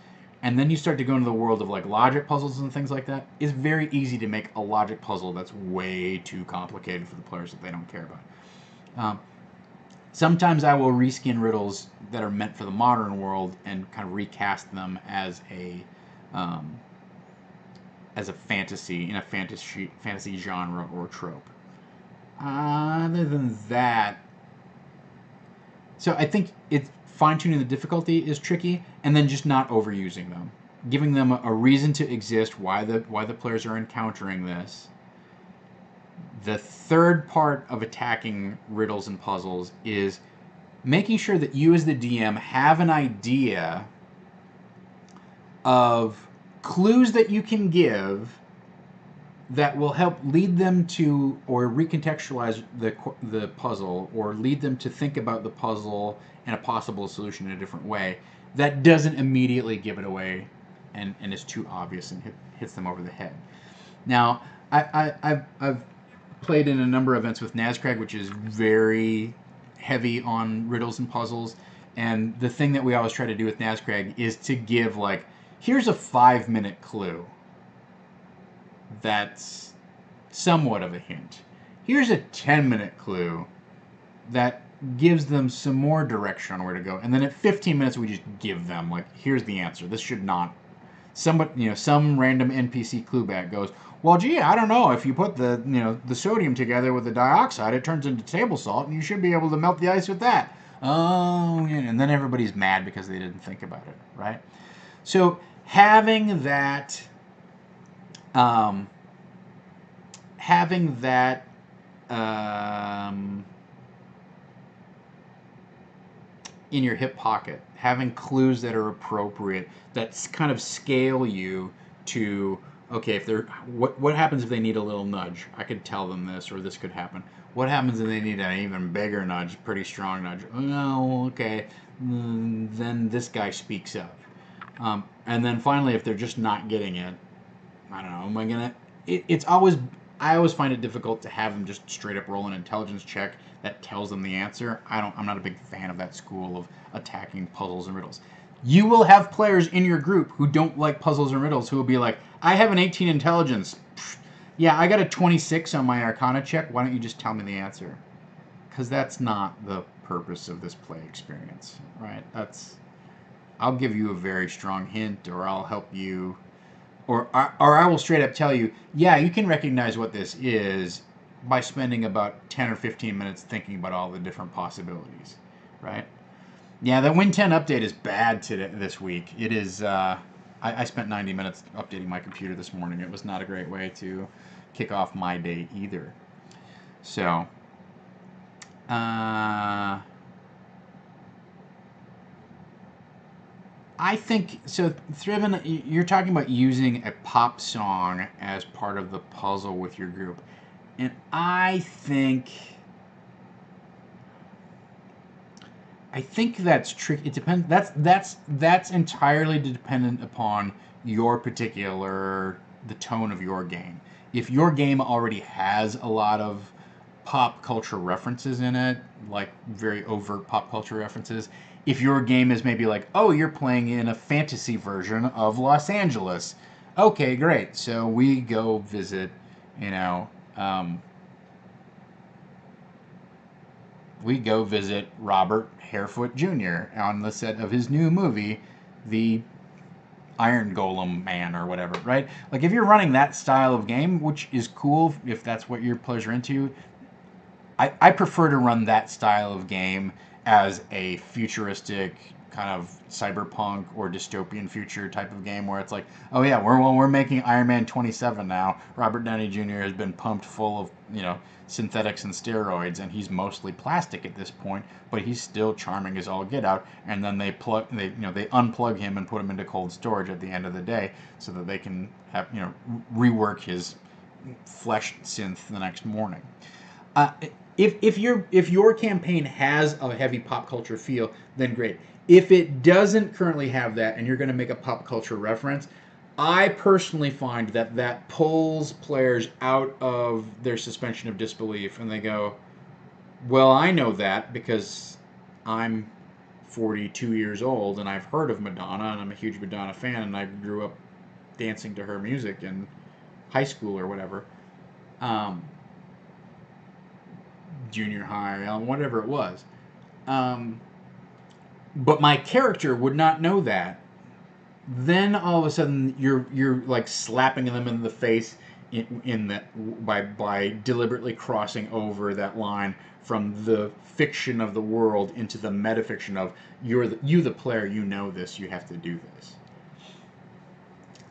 and then you start to go into the world of, like, logic puzzles and things like that, it's very easy to make a logic puzzle that's way too complicated for the players that they don't care about. Sometimes I will reskin riddles that are meant for the modern world and kind of recast them as a fantasy, in a fantasy genre or trope. Other than that, so I think it's fine-tuning the difficulty is tricky, and then just not overusing them, giving them a reason to exist, why the players are encountering this. The third part of attacking riddles and puzzles is making sure that you as the DM have an idea of clues that you can give that will help lead them to, or recontextualize the puzzle, or lead them to think about the puzzle and a possible solution in a different way that doesn't immediately give it away and is too obvious and hits them over the head. Now, I've played in a number of events with Nazcrag, which is very heavy on riddles and puzzles, and the thing that we always try to do with Nazcrag is to give, like, here's a 5-minute clue that's somewhat of a hint. Here's a 10-minute clue that gives them some more direction on where to go, and then at 15 minutes we just give them, like, here's the answer. This should not... some random NPC clueback goes, well, gee, I don't know. If you put the sodium together with the dioxide, it turns into table salt, and you should be able to melt the ice with that. Oh, yeah. And then everybody's mad because they didn't think about it, right? So having that in your hip pocket, having clues that are appropriate, that kind of scale you to, okay, if they're what happens if they need a little nudge? I could tell them this, or this could happen. What happens if they need an even bigger nudge, pretty strong nudge? Oh, okay, then this guy speaks up. And then finally, if they're just not getting it, I don't know. Am I gonna? It's always. I always find it difficult to have them just straight up roll an intelligence check that tells them the answer. I'm not a big fan of that school of attacking puzzles and riddles. You will have players in your group who don't like puzzles and riddles who will be like, I have an 18 intelligence. Yeah, I got a 26 on my Arcana check. Why don't you just tell me the answer? Because that's not the purpose of this play experience, right? I'll give you a very strong hint, or I'll help you, or I will straight up tell you, yeah, you can recognize what this is by spending about 10 or 15 minutes thinking about all the different possibilities, right? Yeah, the Win 10 update is bad this week. It is. I spent 90 minutes updating my computer this morning. It was not a great way to kick off my day either. So, I think so. Thriven, you're talking about using a pop song as part of the puzzle with your group, and I think that's tricky. It depends. That's entirely dependent upon your particular the tone of your game. If your game already has a lot of pop culture references in it, like very overt pop culture references. If your game is maybe like, oh, you're playing in a fantasy version of Los Angeles, okay, great. So we go visit, you know, we go visit Robert Harefoot Jr. on the set of his new movie, The Iron Golem Man or whatever, right? Like if you're running that style of game, which is cool if that's what your players are into, I prefer to run that style of game as a futuristic kind of cyberpunk or dystopian future type of game where it's like, oh yeah, we're making Iron Man 27 now. Robert Downey Jr. has been pumped full of, you know, synthetics and steroids, and he's mostly plastic at this point, but he's still charming as all get out. And then they unplug him and put him into cold storage at the end of the day so that they can have, you know, rework his flesh synth the next morning. If your campaign has a heavy pop culture feel, then great. If it doesn't currently have that, and you're going to make a pop culture reference, I personally find that pulls players out of their suspension of disbelief, and they go, "Well, I know that because I'm 42 years old, and I've heard of Madonna, and I'm a huge Madonna fan, and I grew up dancing to her music in high school or whatever." Junior high, whatever it was. But my character would not know that. Then all of a sudden you're like slapping them in the face in that by deliberately crossing over that line from the fiction of the world into the metafiction of you the player, you know this, you have to do this.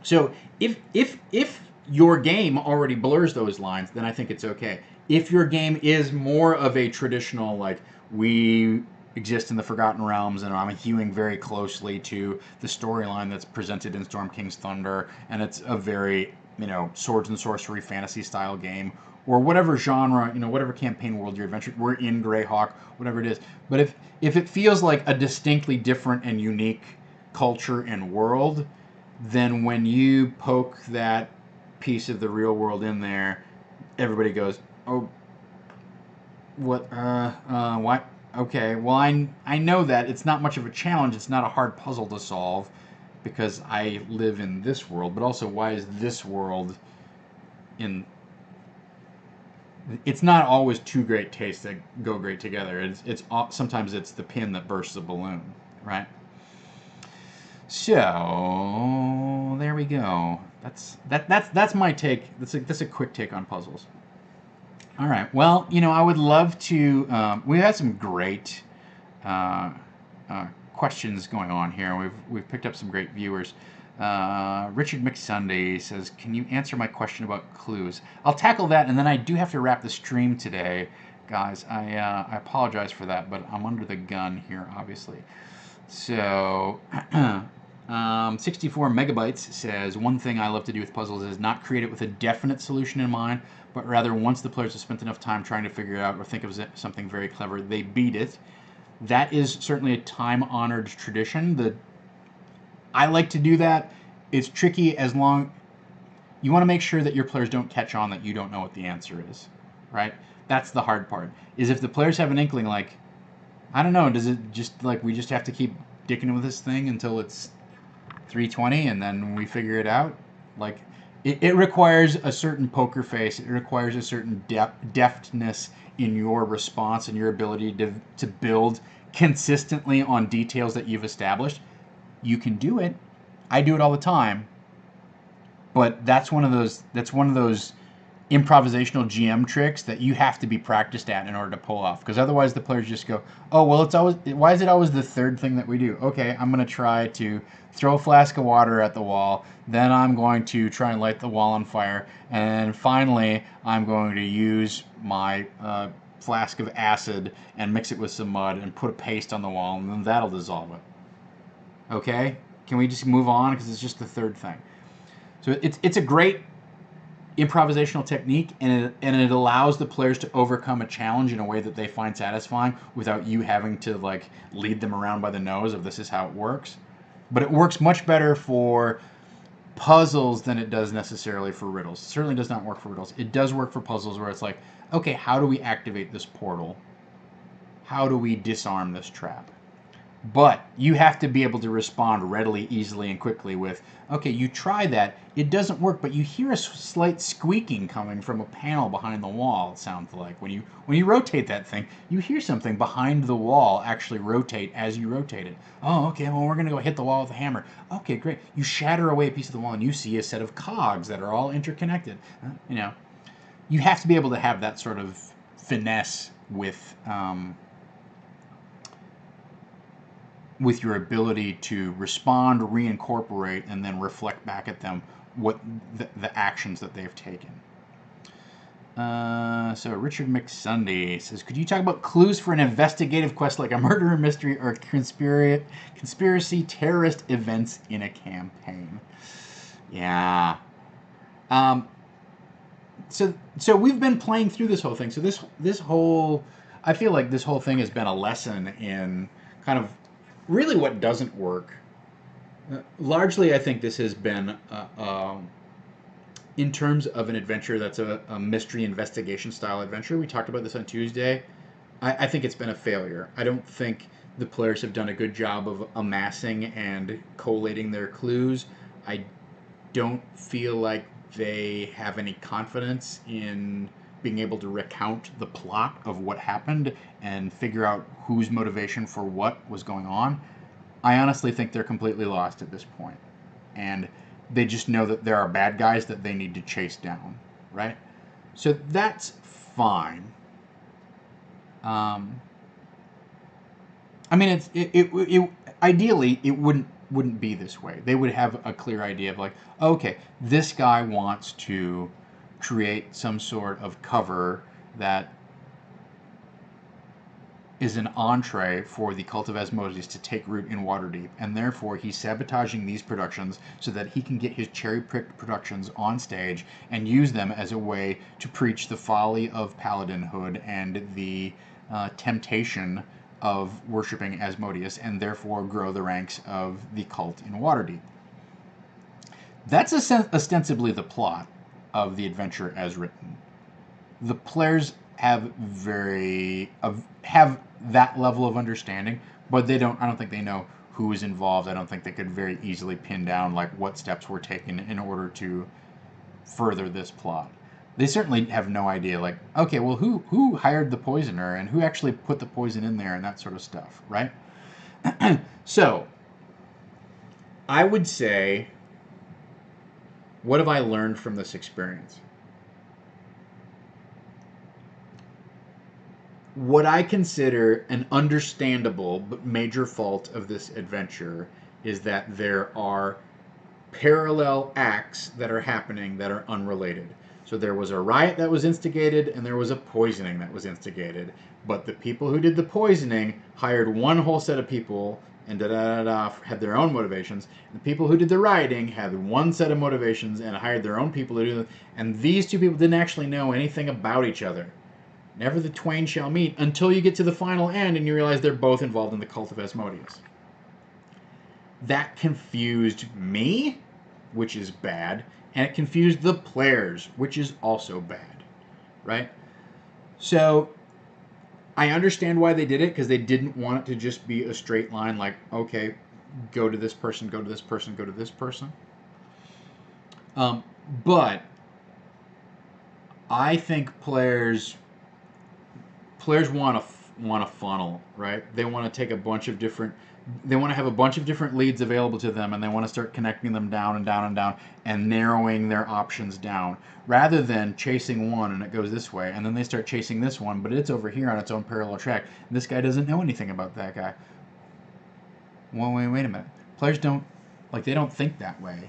So if your game already blurs those lines, then I think it's okay. If your game is more of a traditional, like, we exist in the Forgotten Realms and I'm hewing very closely to the storyline that's presented in Storm King's Thunder, and it's a very, you know, swords and sorcery fantasy style game, or whatever genre, you know, whatever campaign world you're adventuring, we're in Greyhawk, whatever it is. But if it feels like a distinctly different and unique culture and world, then when you poke that piece of the real world in there, everybody goes, oh, what, what? Okay, well, I know that. It's not much of a challenge. It's not a hard puzzle to solve because I live in this world. But also, why is this world in... It's not always two great tastes that go great together. Sometimes it's the pin that bursts the balloon, right? So there we go. That's my take. That's a quick take on puzzles. All right. Well, you know, I would love to. We had some great questions going on here. We've picked up some great viewers. Richard McSunday says, "Can you answer my question about clues?" I'll tackle that, and then I do have to wrap the stream today guys. I apologize for that, but I'm under the gun here, obviously. So, 64 megabytes says, one thing I love to do with puzzles is not create it with a definite solution in mind, but rather once the players have spent enough time trying to figure it out or think of something very clever, they beat it. That is certainly a time-honored tradition. I like to do that. It's tricky as long... You want to make sure that your players don't catch on that you don't know what the answer is, right? That's the hard part. Is if the players have an inkling, like, I don't know, does it just, like, we just have to keep dicking with this thing until it's 320 and then we figure it out? Like, it requires a certain poker face. It requires a certain deftness in your response and your ability to build consistently on details that you've established. You can do it. I do it all the time. But that's one of those improvisational GM tricks that you have to be practiced at in order to pull off. Because otherwise the players just go, oh, well, why is it always the third thing that we do? Okay, I'm going to try to throw a flask of water at the wall. Then I'm going to try and light the wall on fire. And finally, I'm going to use my flask of acid and mix it with some mud and put a paste on the wall. And then that'll dissolve it. Okay? Can we just move on? Because it's just the third thing. So it's a great improvisational technique, and it allows the players to overcome a challenge in a way that they find satisfying without you having to, like, lead them around by the nose of this is how it works. But it works much better for puzzles than it does necessarily for riddles. It certainly does not work for riddles. It does work for puzzles where it's like, okay, how do we activate this portal? How do we disarm this trap? But you have to be able to respond readily, easily, and quickly with, okay, you try that, it doesn't work, but you hear a slight squeaking coming from a panel behind the wall, it sounds like. When you rotate that thing, you hear something behind the wall actually rotate as you rotate it. Oh, okay, well, we're going to go hit the wall with a hammer. Okay, great. You shatter away a piece of the wall, and you see a set of cogs that are all interconnected. You have to be able to have that sort of finesse with your ability to respond, reincorporate, and then reflect back at them what the actions that they've taken. So Richard McSunday says, could you talk about clues for an investigative quest like a murder mystery or conspiracy terrorist events in a campaign? Yeah. So we've been playing through this whole thing. So I feel like this whole thing has been a lesson in kind of really what doesn't work. Largely, I think this has been, in terms of an adventure that's a mystery investigation style adventure. We talked about this on Tuesday. I think it's been a failure. I don't think the players have done a good job of amassing and collating their clues. I don't feel like they have any confidence in being able to recount the plot of what happened and figure out whose motivation for what was going on. I honestly think they're completely lost at this point. And they just know that there are bad guys that they need to chase down, right? So that's fine. I mean, ideally, it wouldn't be this way. They would have a clear idea of, like, okay, this guy wants to create some sort of cover that is an entree for the cult of Asmodeus to take root in Waterdeep, and therefore he's sabotaging these productions so that he can get his cherry-picked productions on stage and use them as a way to preach the folly of paladinhood and the temptation of worshipping Asmodeus, and therefore grow the ranks of the cult in Waterdeep. That's ostensibly the plot of the adventure as written. The players have that level of understanding, but I don't think they know who is involved. I don't think they could very easily pin down, like, what steps were taken in order to further this plot. They certainly have no idea, like, okay, well, who hired the poisoner and who actually put the poison in there and that sort of stuff, right? So, I would say, what have I learned from this experience? What I consider an understandable but major fault of this adventure is that there are parallel acts that are happening that are unrelated. So there was a riot that was instigated and there was a poisoning that was instigated. But the people who did the poisoning hired one whole set of people and had their own motivations. The people who did the rioting had one set of motivations and hired their own people to do it. And these two people didn't actually know anything about each other. Never the twain shall meet until you get to the final end and you realize they're both involved in the cult of Asmodeus. That confused me, which is bad, and it confused the players, which is also bad, right? So I understand why they did it, because they didn't want it to just be a straight line like, okay, go to this person, go to this person, go to this person. But I think players want a funnel, right? They want to take a bunch of different. They want to have a bunch of different leads available to them, and they want to start connecting them down and down and down and narrowing their options down, rather than chasing one and it goes this way, and then they start chasing this one, but it's over here on its own parallel track. This guy doesn't know anything about that guy. Well, wait a minute. Players don't think that way.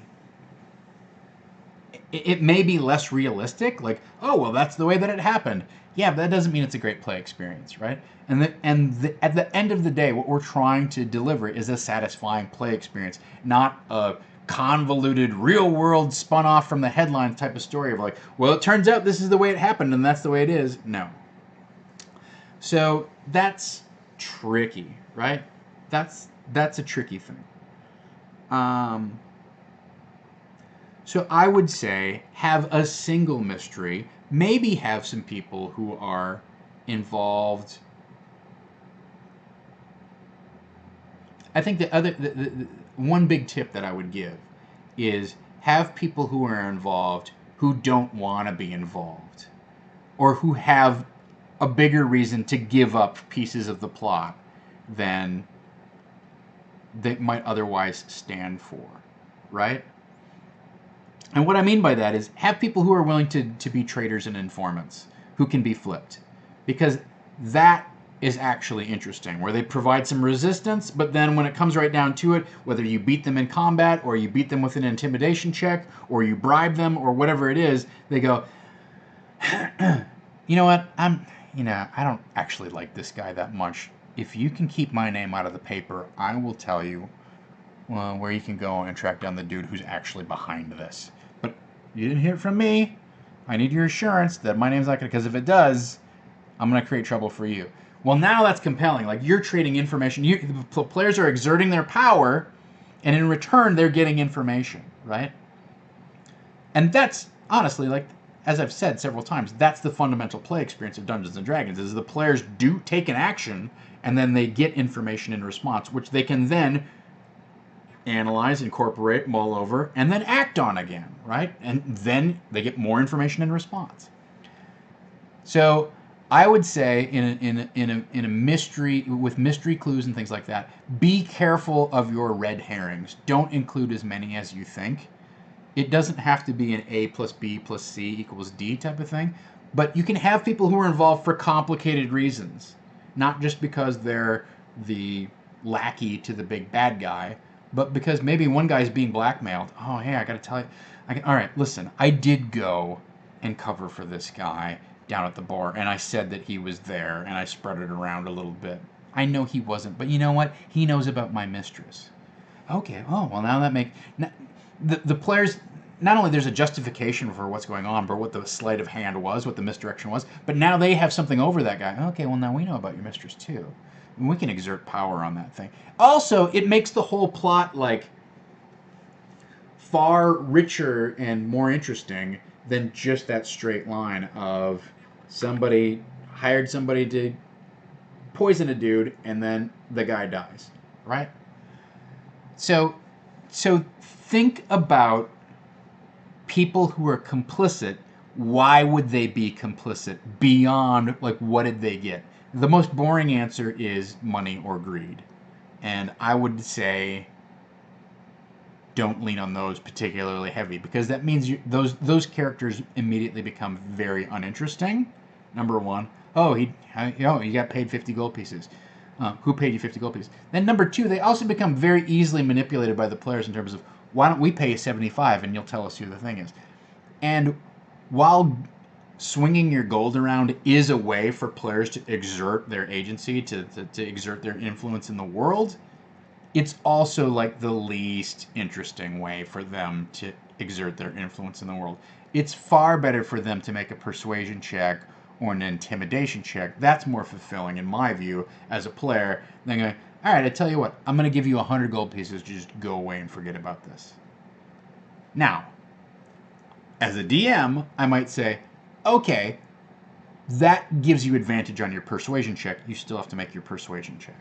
It may be less realistic, like, oh, well, that's the way that it happened. Yeah, but that doesn't mean it's a great play experience, right? At the end of the day, what we're trying to deliver is a satisfying play experience, not a convoluted, real-world, spun off from the headlines type of story of like, well, it turns out this is the way it happened and that's the way it is. No. So that's tricky, right? That's a tricky thing. So I would say have a single mystery. Maybe have some people who are involved. I think the one big tip that I would give is have people who are involved who don't want to be involved, or who have a bigger reason to give up pieces of the plot than they might otherwise stand for, right? And what I mean by that is have people who are willing to be traitors and informants who can be flipped. Because that is actually interesting, where they provide some resistance, but then when it comes right down to it, whether you beat them in combat or you beat them with an intimidation check or you bribe them or whatever it is, they go, you know what, I don't actually like this guy that much. If you can keep my name out of the paper, I will tell you where you can go and track down the dude who's actually behind this. But you didn't hear it from me. I need your assurance that my name's not going to, because if it does, I'm going to create trouble for you. Well, now that's compelling. Like, you're trading information. The players are exerting their power, and in return, they're getting information, right? And that's, honestly, like, as I've said several times, that's the fundamental play experience of Dungeons & Dragons, is the players do take an action, and then they get information in response, which they can then analyze, incorporate, mull over, and then act on again, right? And then they get more information in response. So I would say in a mystery, with mystery clues and things like that, be careful of your red herrings. Don't include as many as you think. It doesn't have to be an A plus B plus C equals D type of thing, but you can have people who are involved for complicated reasons, not just because they're the lackey to the big bad guy, but because maybe one guy's being blackmailed. Oh, hey, I got to tell you. All right, listen, I did go and cover for this guy down at the bar, and I said that he was there, and I spread it around a little bit. I know he wasn't, but you know what? He knows about my mistress. Okay, oh, well, now that makes... The players... Not only there's a justification for what's going on, but what the sleight of hand was, what the misdirection was, but now they have something over that guy. Okay, well, now we know about your mistress, too. And we can exert power on that thing. Also, it makes the whole plot, like, far richer and more interesting than just that straight line of somebody hired somebody to poison a dude and then the guy dies, right? So think about people who are complicit. Why would they be complicit beyond, like, what did they get? The most boring answer is money or greed. And I would say don't lean on those particularly heavy, because that means those characters immediately become very uninteresting. Number one, you got paid 50 gold pieces. Who paid you 50 gold pieces? Then number two, they also become very easily manipulated by the players in terms of, why don't we pay you 75 and you'll tell us who the thing is? And while swinging your gold around is a way for players to exert their agency, to exert their influence in the world, it's also like the least interesting way for them to exert their influence in the world. It's far better for them to make a persuasion check or an intimidation check. That's more fulfilling, in my view, as a player, than going, all right, I tell you what, I'm going to give you 100 gold pieces, just go away and forget about this. Now, as a DM, I might say, okay, that gives you advantage on your persuasion check. You still have to make your persuasion check.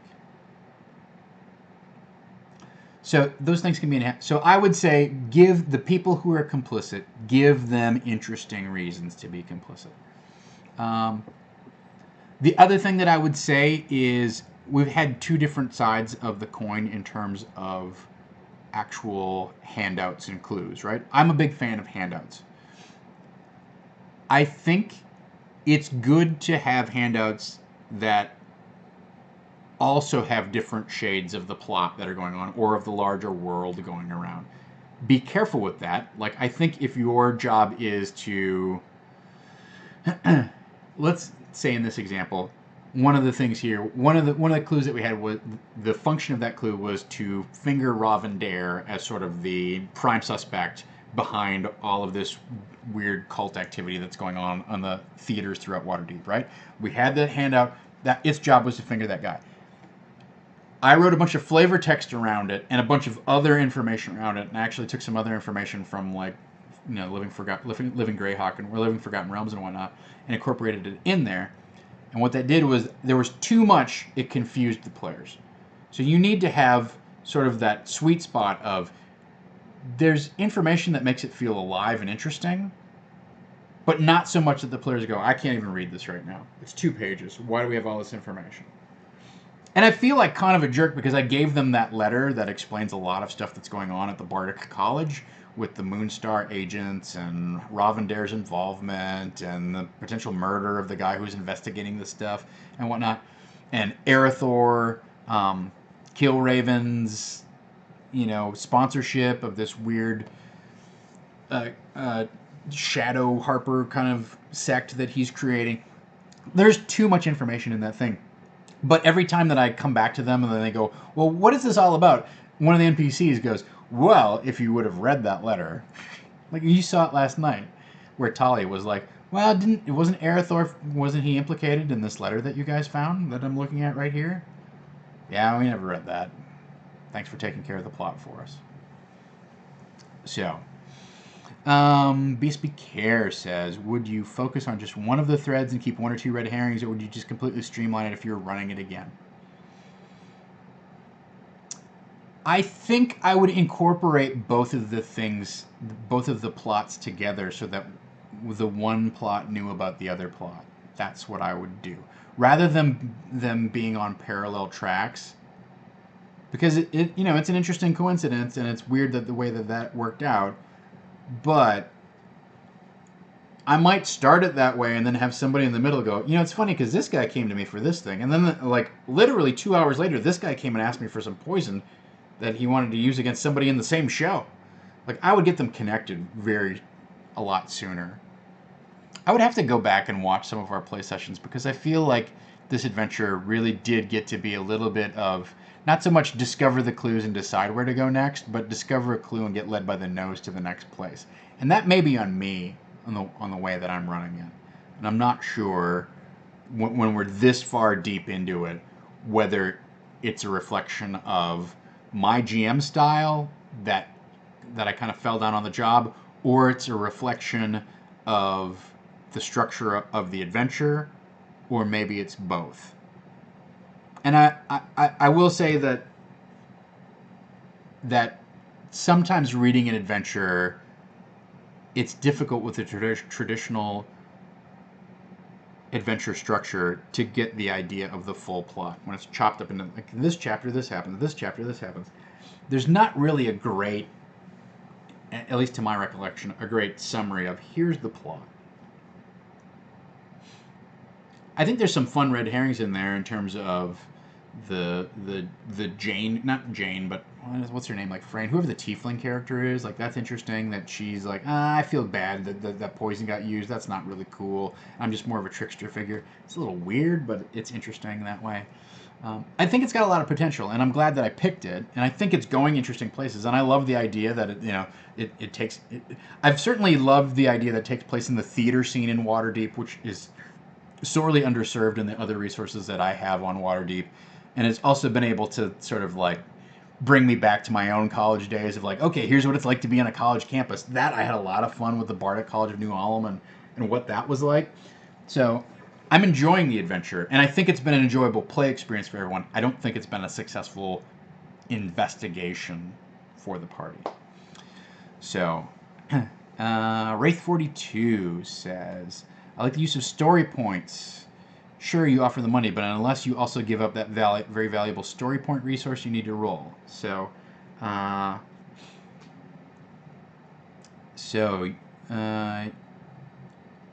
So those things can be enhanced. So I would say give the people who are complicit, give them interesting reasons to be complicit. The other thing that I would say is we've had two different sides of the coin in terms of actual handouts and clues, right? I'm a big fan of handouts. I think it's good to have handouts that also have different shades of the plot that are going on or of the larger world going around. Be careful with that. Like, I think if your job is to, let's say in this example, one of the things here, one of the clues that we had was the function of that clue was to finger Ravender as sort of the prime suspect behind all of this weird cult activity that's going on the theaters throughout Waterdeep, right? We had the handout that its job was to finger that guy. I wrote a bunch of flavor text around it and a bunch of other information around it, and I actually took some other information from, like, you know, Living Greyhawk and Living Forgotten Realms and whatnot, and incorporated it in there. And what that did was there was too much; it confused the players. So you need to have sort of that sweet spot of there's information that makes it feel alive and interesting, but not so much that the players go, I can't even read this right now. It's 2 pages. Why do we have all this information? And I feel like kind of a jerk because I gave them that letter that explains a lot of stuff that's going on at the Bardic College with the Moonstar agents and Ravender's involvement and the potential murder of the guy who's investigating this stuff and whatnot. And Erythor, Killraven's, you know, sponsorship of this weird Shadow Harper kind of sect that he's creating. There's too much information in that thing. But every time that I come back to them and then they go, well, what is this all about? One of the NPCs goes, well, if you would have read that letter, like you saw it last night, where Talia was like, well, wasn't Erythor, wasn't he implicated in this letter that you guys found that I'm looking at right here? Yeah, we never read that. Thanks for taking care of the plot for us. So, Beast Be Care says, would you focus on just one of the threads and keep 1 or 2 red herrings, or would you just completely streamline it if you were running it again? I think I would incorporate both of the things, both of the plots together so that the one plot knew about the other plot. That's what I would do. Rather than them being on parallel tracks. Because, it you know, it's an interesting coincidence, and it's weird that the way that worked out. But I might start it that way and then have somebody in the middle go, you know, it's funny because this guy came to me for this thing. And then, like, literally 2 hours later, this guy came and asked me for some poison that he wanted to use against somebody in the same show. Like, I would get them connected a lot sooner. I would have to go back and watch some of our play sessions because I feel like this adventure really did get to be a little bit of, not so much discover the clues and decide where to go next, but discover a clue and get led by the nose to the next place. And that may be on me, on the way that I'm running it. And I'm not sure, when we're this far deep into it, whether it's a reflection of my GM style that I kind of fell down on the job, or it's a reflection of the structure of the adventure, or maybe it's both. And I will say that sometimes reading an adventure, it's difficult with the traditional adventure structure to get the idea of the full plot. When it's chopped up into, like, in this chapter this happens, this chapter this happens. There's not really a great, at least to my recollection, a great summary of here's the plot. I think there's some fun red herrings in there in terms of the Jane, not Jane, but what's her name, like Fran, whoever the tiefling character is, like that's interesting that she's like, I feel bad that poison got used. That's not really cool. I'm just more of a trickster figure. It's a little weird, but it's interesting that way. I think it's got a lot of potential, and I'm glad that I picked it. And I think it's going interesting places. And I love the idea that it takes. I've certainly loved the idea that it takes place in the theater scene in Waterdeep, which is sorely underserved in the other resources that I have on Waterdeep. And it's also been able to sort of like bring me back to my own college days of like, okay, here's what it's like to be on a college campus. That I had a lot of fun with the Bardic College of New Ulm and what that was like. So I'm enjoying the adventure, and I think it's been an enjoyable play experience for everyone. I don't think it's been a successful investigation for the party. So, Wraith42 says, I like the use of story points. Sure, you offer the money, but unless you also give up that very valuable story point resource, you need to roll. So, uh, so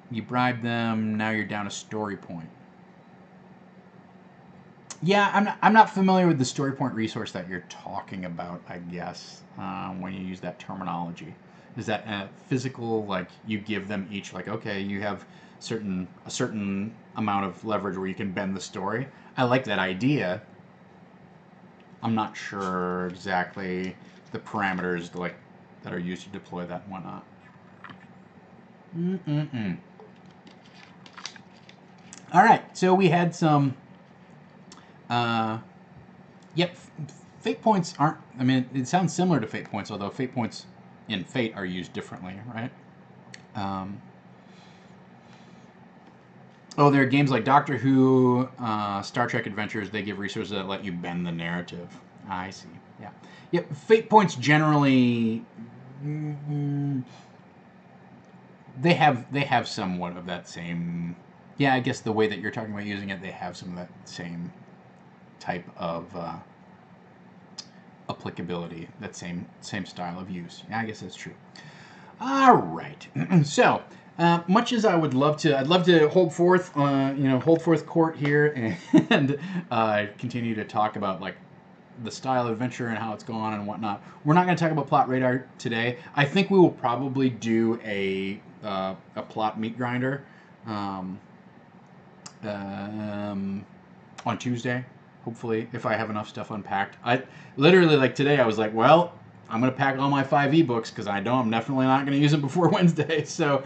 you bribe them, now you're down a story point. Yeah, I'm not familiar with the story point resource that you're talking about, I guess, when you use that terminology. Is that physical, like you give them each, like, okay, you have a certain amount of leverage where you can bend the story? I like that idea. I'm not sure exactly the parameters like that are used to deploy that and whatnot. All right, so we had some. Yep, fate points aren't. I mean, it sounds similar to fate points, although fate points in Fate are used differently, right? Oh, there are games like Doctor Who, Star Trek Adventures. They give resources that let you bend the narrative. I see. Yeah. Yep. Fate points generally. They have somewhat of that same. Yeah, I guess the way that you're talking about using it, they have some of that same type of applicability, that same style of use. Yeah, I guess that's true. All right. So, much as I would love to, I'd love to hold forth, hold forth court here and continue to talk about like the style of adventure and how it's gone and whatnot. We're not going to talk about plot radar today. I think we will probably do a plot meat grinder on Tuesday. Hopefully, if I have enough stuff unpacked. I literally, like today, I was like, well, I'm going to pack all my 5e books because I know I'm definitely not going to use them before Wednesday. So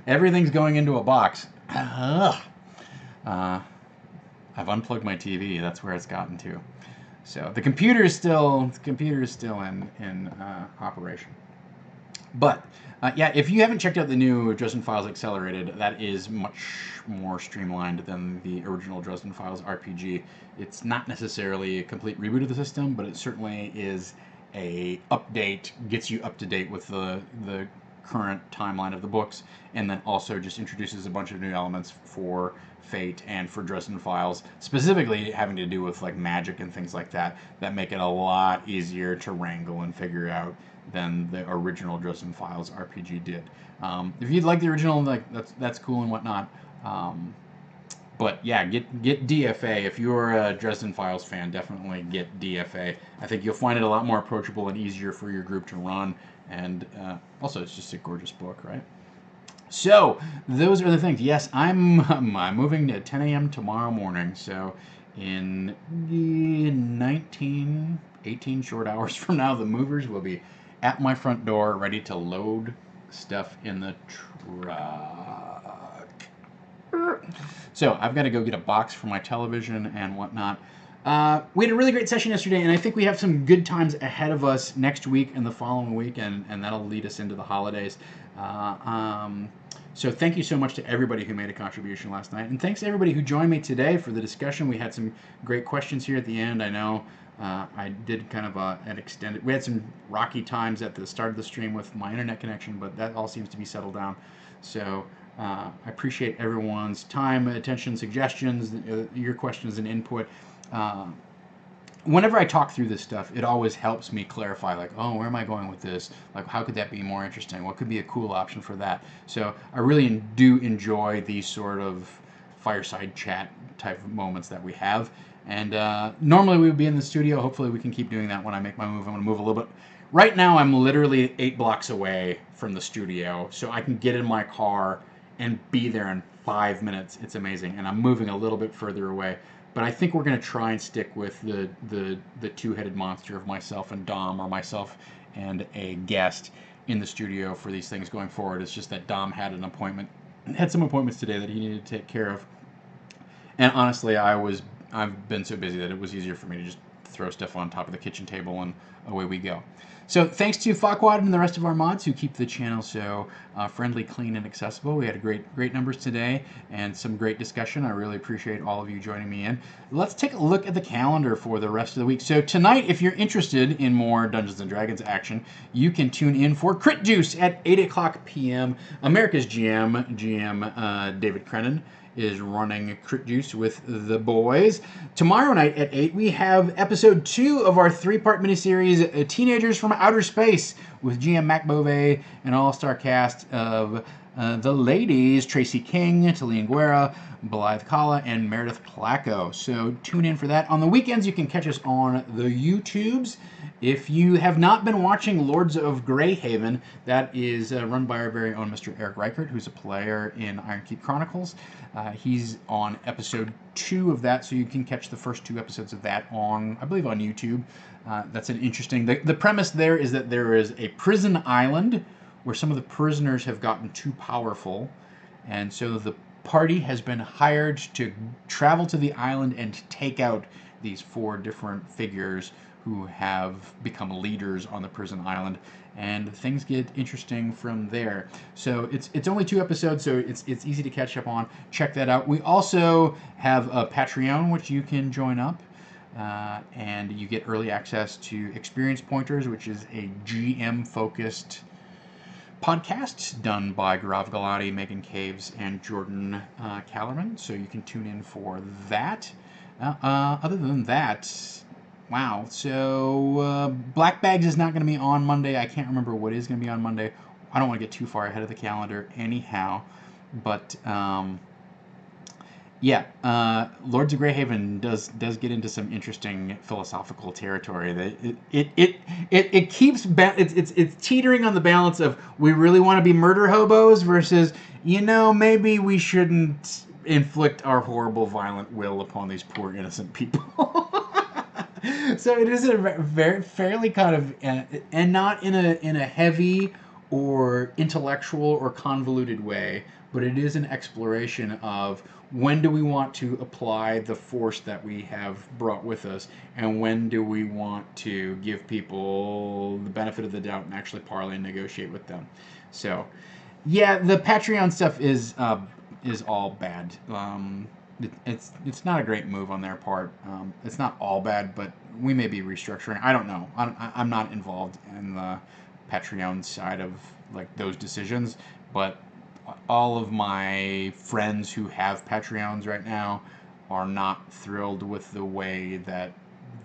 everything's going into a box. I've unplugged my TV. That's where it's gotten to. So the computer is still in operation. But yeah, if you haven't checked out the new Dresden Files Accelerated, that is much more streamlined than the original Dresden Files RPG. It's not necessarily a complete reboot of the system, but it certainly is a update, gets you up to date with the current timeline of the books, and then also just introduces a bunch of new elements for Fate and for Dresden Files, specifically having to do with like magic and things like that make it a lot easier to wrangle and figure out than the original Dresden Files RPG did. If you'd like the original, like that's cool and whatnot. But yeah, get DFA. If you're a Dresden Files fan, definitely get DFA. I think you'll find it a lot more approachable and easier for your group to run. And also, it's just a gorgeous book, right? So those are the things. Yes, I'm moving at 10 a.m. tomorrow morning. So in 18 short hours from now, the movers will be at my front door, ready to load stuff in the truck. So I've got to go get a box for my television and whatnot. We had a really great session yesterday, and I think we have some good times ahead of us next week and the following week, and that'll lead us into the holidays. So thank you so much to everybody who made a contribution last night, and thanks to everybody who joined me today for the discussion. We had some great questions here at the end. I know I did kind of an extended. We had some rocky times at the start of the stream with my internet connection, but that all seems to be settled down. So I appreciate everyone's time, attention, suggestions, your questions and input. Whenever I talk through this stuff, it always helps me clarify, like, oh, where am I going with this? Like, how could that be more interesting? What could be a cool option for that? So I really do enjoy these sort of fireside chat type of moments that we have. And normally we would be in the studio. Hopefully we can keep doing that when I make my move. I'm going to move a little bit. Right now I'm literally 8 blocks away from the studio, so I can get in my car and be there in 5 minutes. It's amazing. And I'm moving a little bit further away. But I think we're going to try and stick with the two-headed monster of myself and Dom, or myself and a guest in the studio for these things going forward. It's just that Dom had some appointments today that he needed to take care of. And honestly, I've been so busy that it was easier for me to just throw stuff on top of the kitchen table and away we go. So thanks to Farquaad and the rest of our mods who keep the channel so friendly, clean, and accessible. We had great numbers today and some great discussion. I really appreciate all of you joining me in. Let's take a look at the calendar for the rest of the week. So tonight, if you're interested in more Dungeons & Dragons action, you can tune in for Crit Juice at 8 o'clock p.m. America's GM David Crennan is running Crit Juice with the boys. Tomorrow night at 8, we have episode 2 of our 3-part miniseries, Teenagers from Outer Space, with GM Mac Bove, an all-star cast of the ladies, Tracy King, Talene Guerra, Blythe Kala, and Meredith Placco. So tune in for that. On the weekends, you can catch us on the YouTubes. If you have not been watching Lords of Greyhaven, that is run by our very own Mr. Eric Reichert, who's a player in Ironkeep Chronicles. He's on episode 2 of that, so you can catch the first 2 episodes of that on, I believe, on YouTube. That's an interesting... The premise there is that there is a prison island where some of the prisoners have gotten too powerful, and so the party has been hired to travel to the island and take out these 4 different figures who have become leaders on the prison island, and things get interesting from there. So it's only 2 episodes, so it's easy to catch up on. Check that out. We also have a Patreon, which you can join up, and you get early access to Experience Pointers, which is a GM-focused podcast done by Gaurav Galati, Megan Caves, and Jordan Callerman. So you can tune in for that. Other than that, wow. So Black Bags is not going to be on Monday. I can't remember what is going to be on Monday. I don't want to get too far ahead of the calendar anyhow. But yeah, Lords of Greyhaven does get into some interesting philosophical territory. It keeps it's teetering on the balance of, we really want to be murder hobos versus, maybe we shouldn't inflict our horrible violent will upon these poor innocent people. So it is a fairly kind of, and not in a heavy or intellectual or convoluted way, but it is an exploration of, when do we want to apply the force that we have brought with us, and when do we want to give people the benefit of the doubt and actually parley and negotiate with them. So yeah, the Patreon stuff is all bad. It's not a great move on their part. It's not all bad, but we may be restructuring. I don't know. I'm not involved in the Patreon side of like those decisions, but all of my friends who have Patreons right now are not thrilled with the way that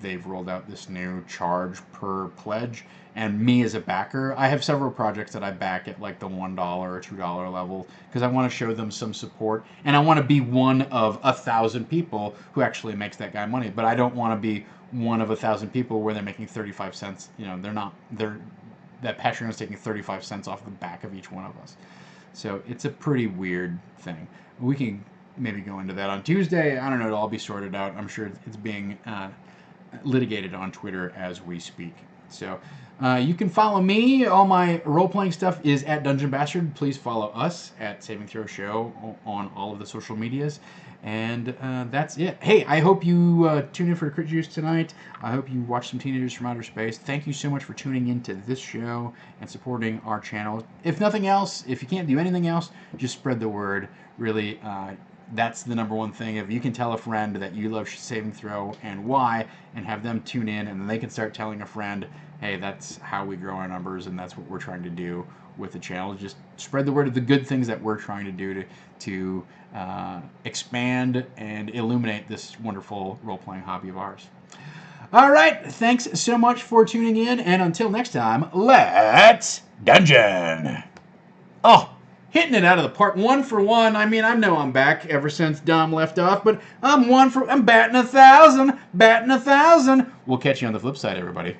they've rolled out this new charge per pledge. And me as a backer, I have several projects that I back at like the $1 or $2 level because I want to show them some support, and I want to be one of 1,000 people who actually makes that guy money. But I don't want to be one of 1,000 people where they're making 35 cents. That Patreon's taking 35 cents off the back of each one of us. So it's a pretty weird thing. We can maybe go into that on Tuesday. I don't know. It'll all be sorted out. I'm sure it's being litigated on Twitter as we speak. So you can follow me. All my role-playing stuff is at Dungeon Bastard. Please follow us at Saving Throw Show on all of the social medias. And that's it. Hey, I hope you tune in for Crit Juice tonight. I hope you watch some Teenagers from Outer Space. Thank you so much for tuning into this show and supporting our channel. If nothing else, if you can't do anything else, just spread the word. Really, that's the number one thing. If you can tell a friend that you love Saving Throw and why, and have them tune in, and then they can start telling a friend, hey, that's how we grow our numbers, and that's what we're trying to do with the channel. Just spread the word of the good things that we're trying to do to expand and illuminate this wonderful role-playing hobby of ours. All right, thanks so much for tuning in, and until next time, let's dungeon! Oh, hitting it out of the park. 1 for 1. I mean, I know I'm back ever since Dom left off, but I'm batting 1,000, batting 1,000. We'll catch you on the flip side, everybody.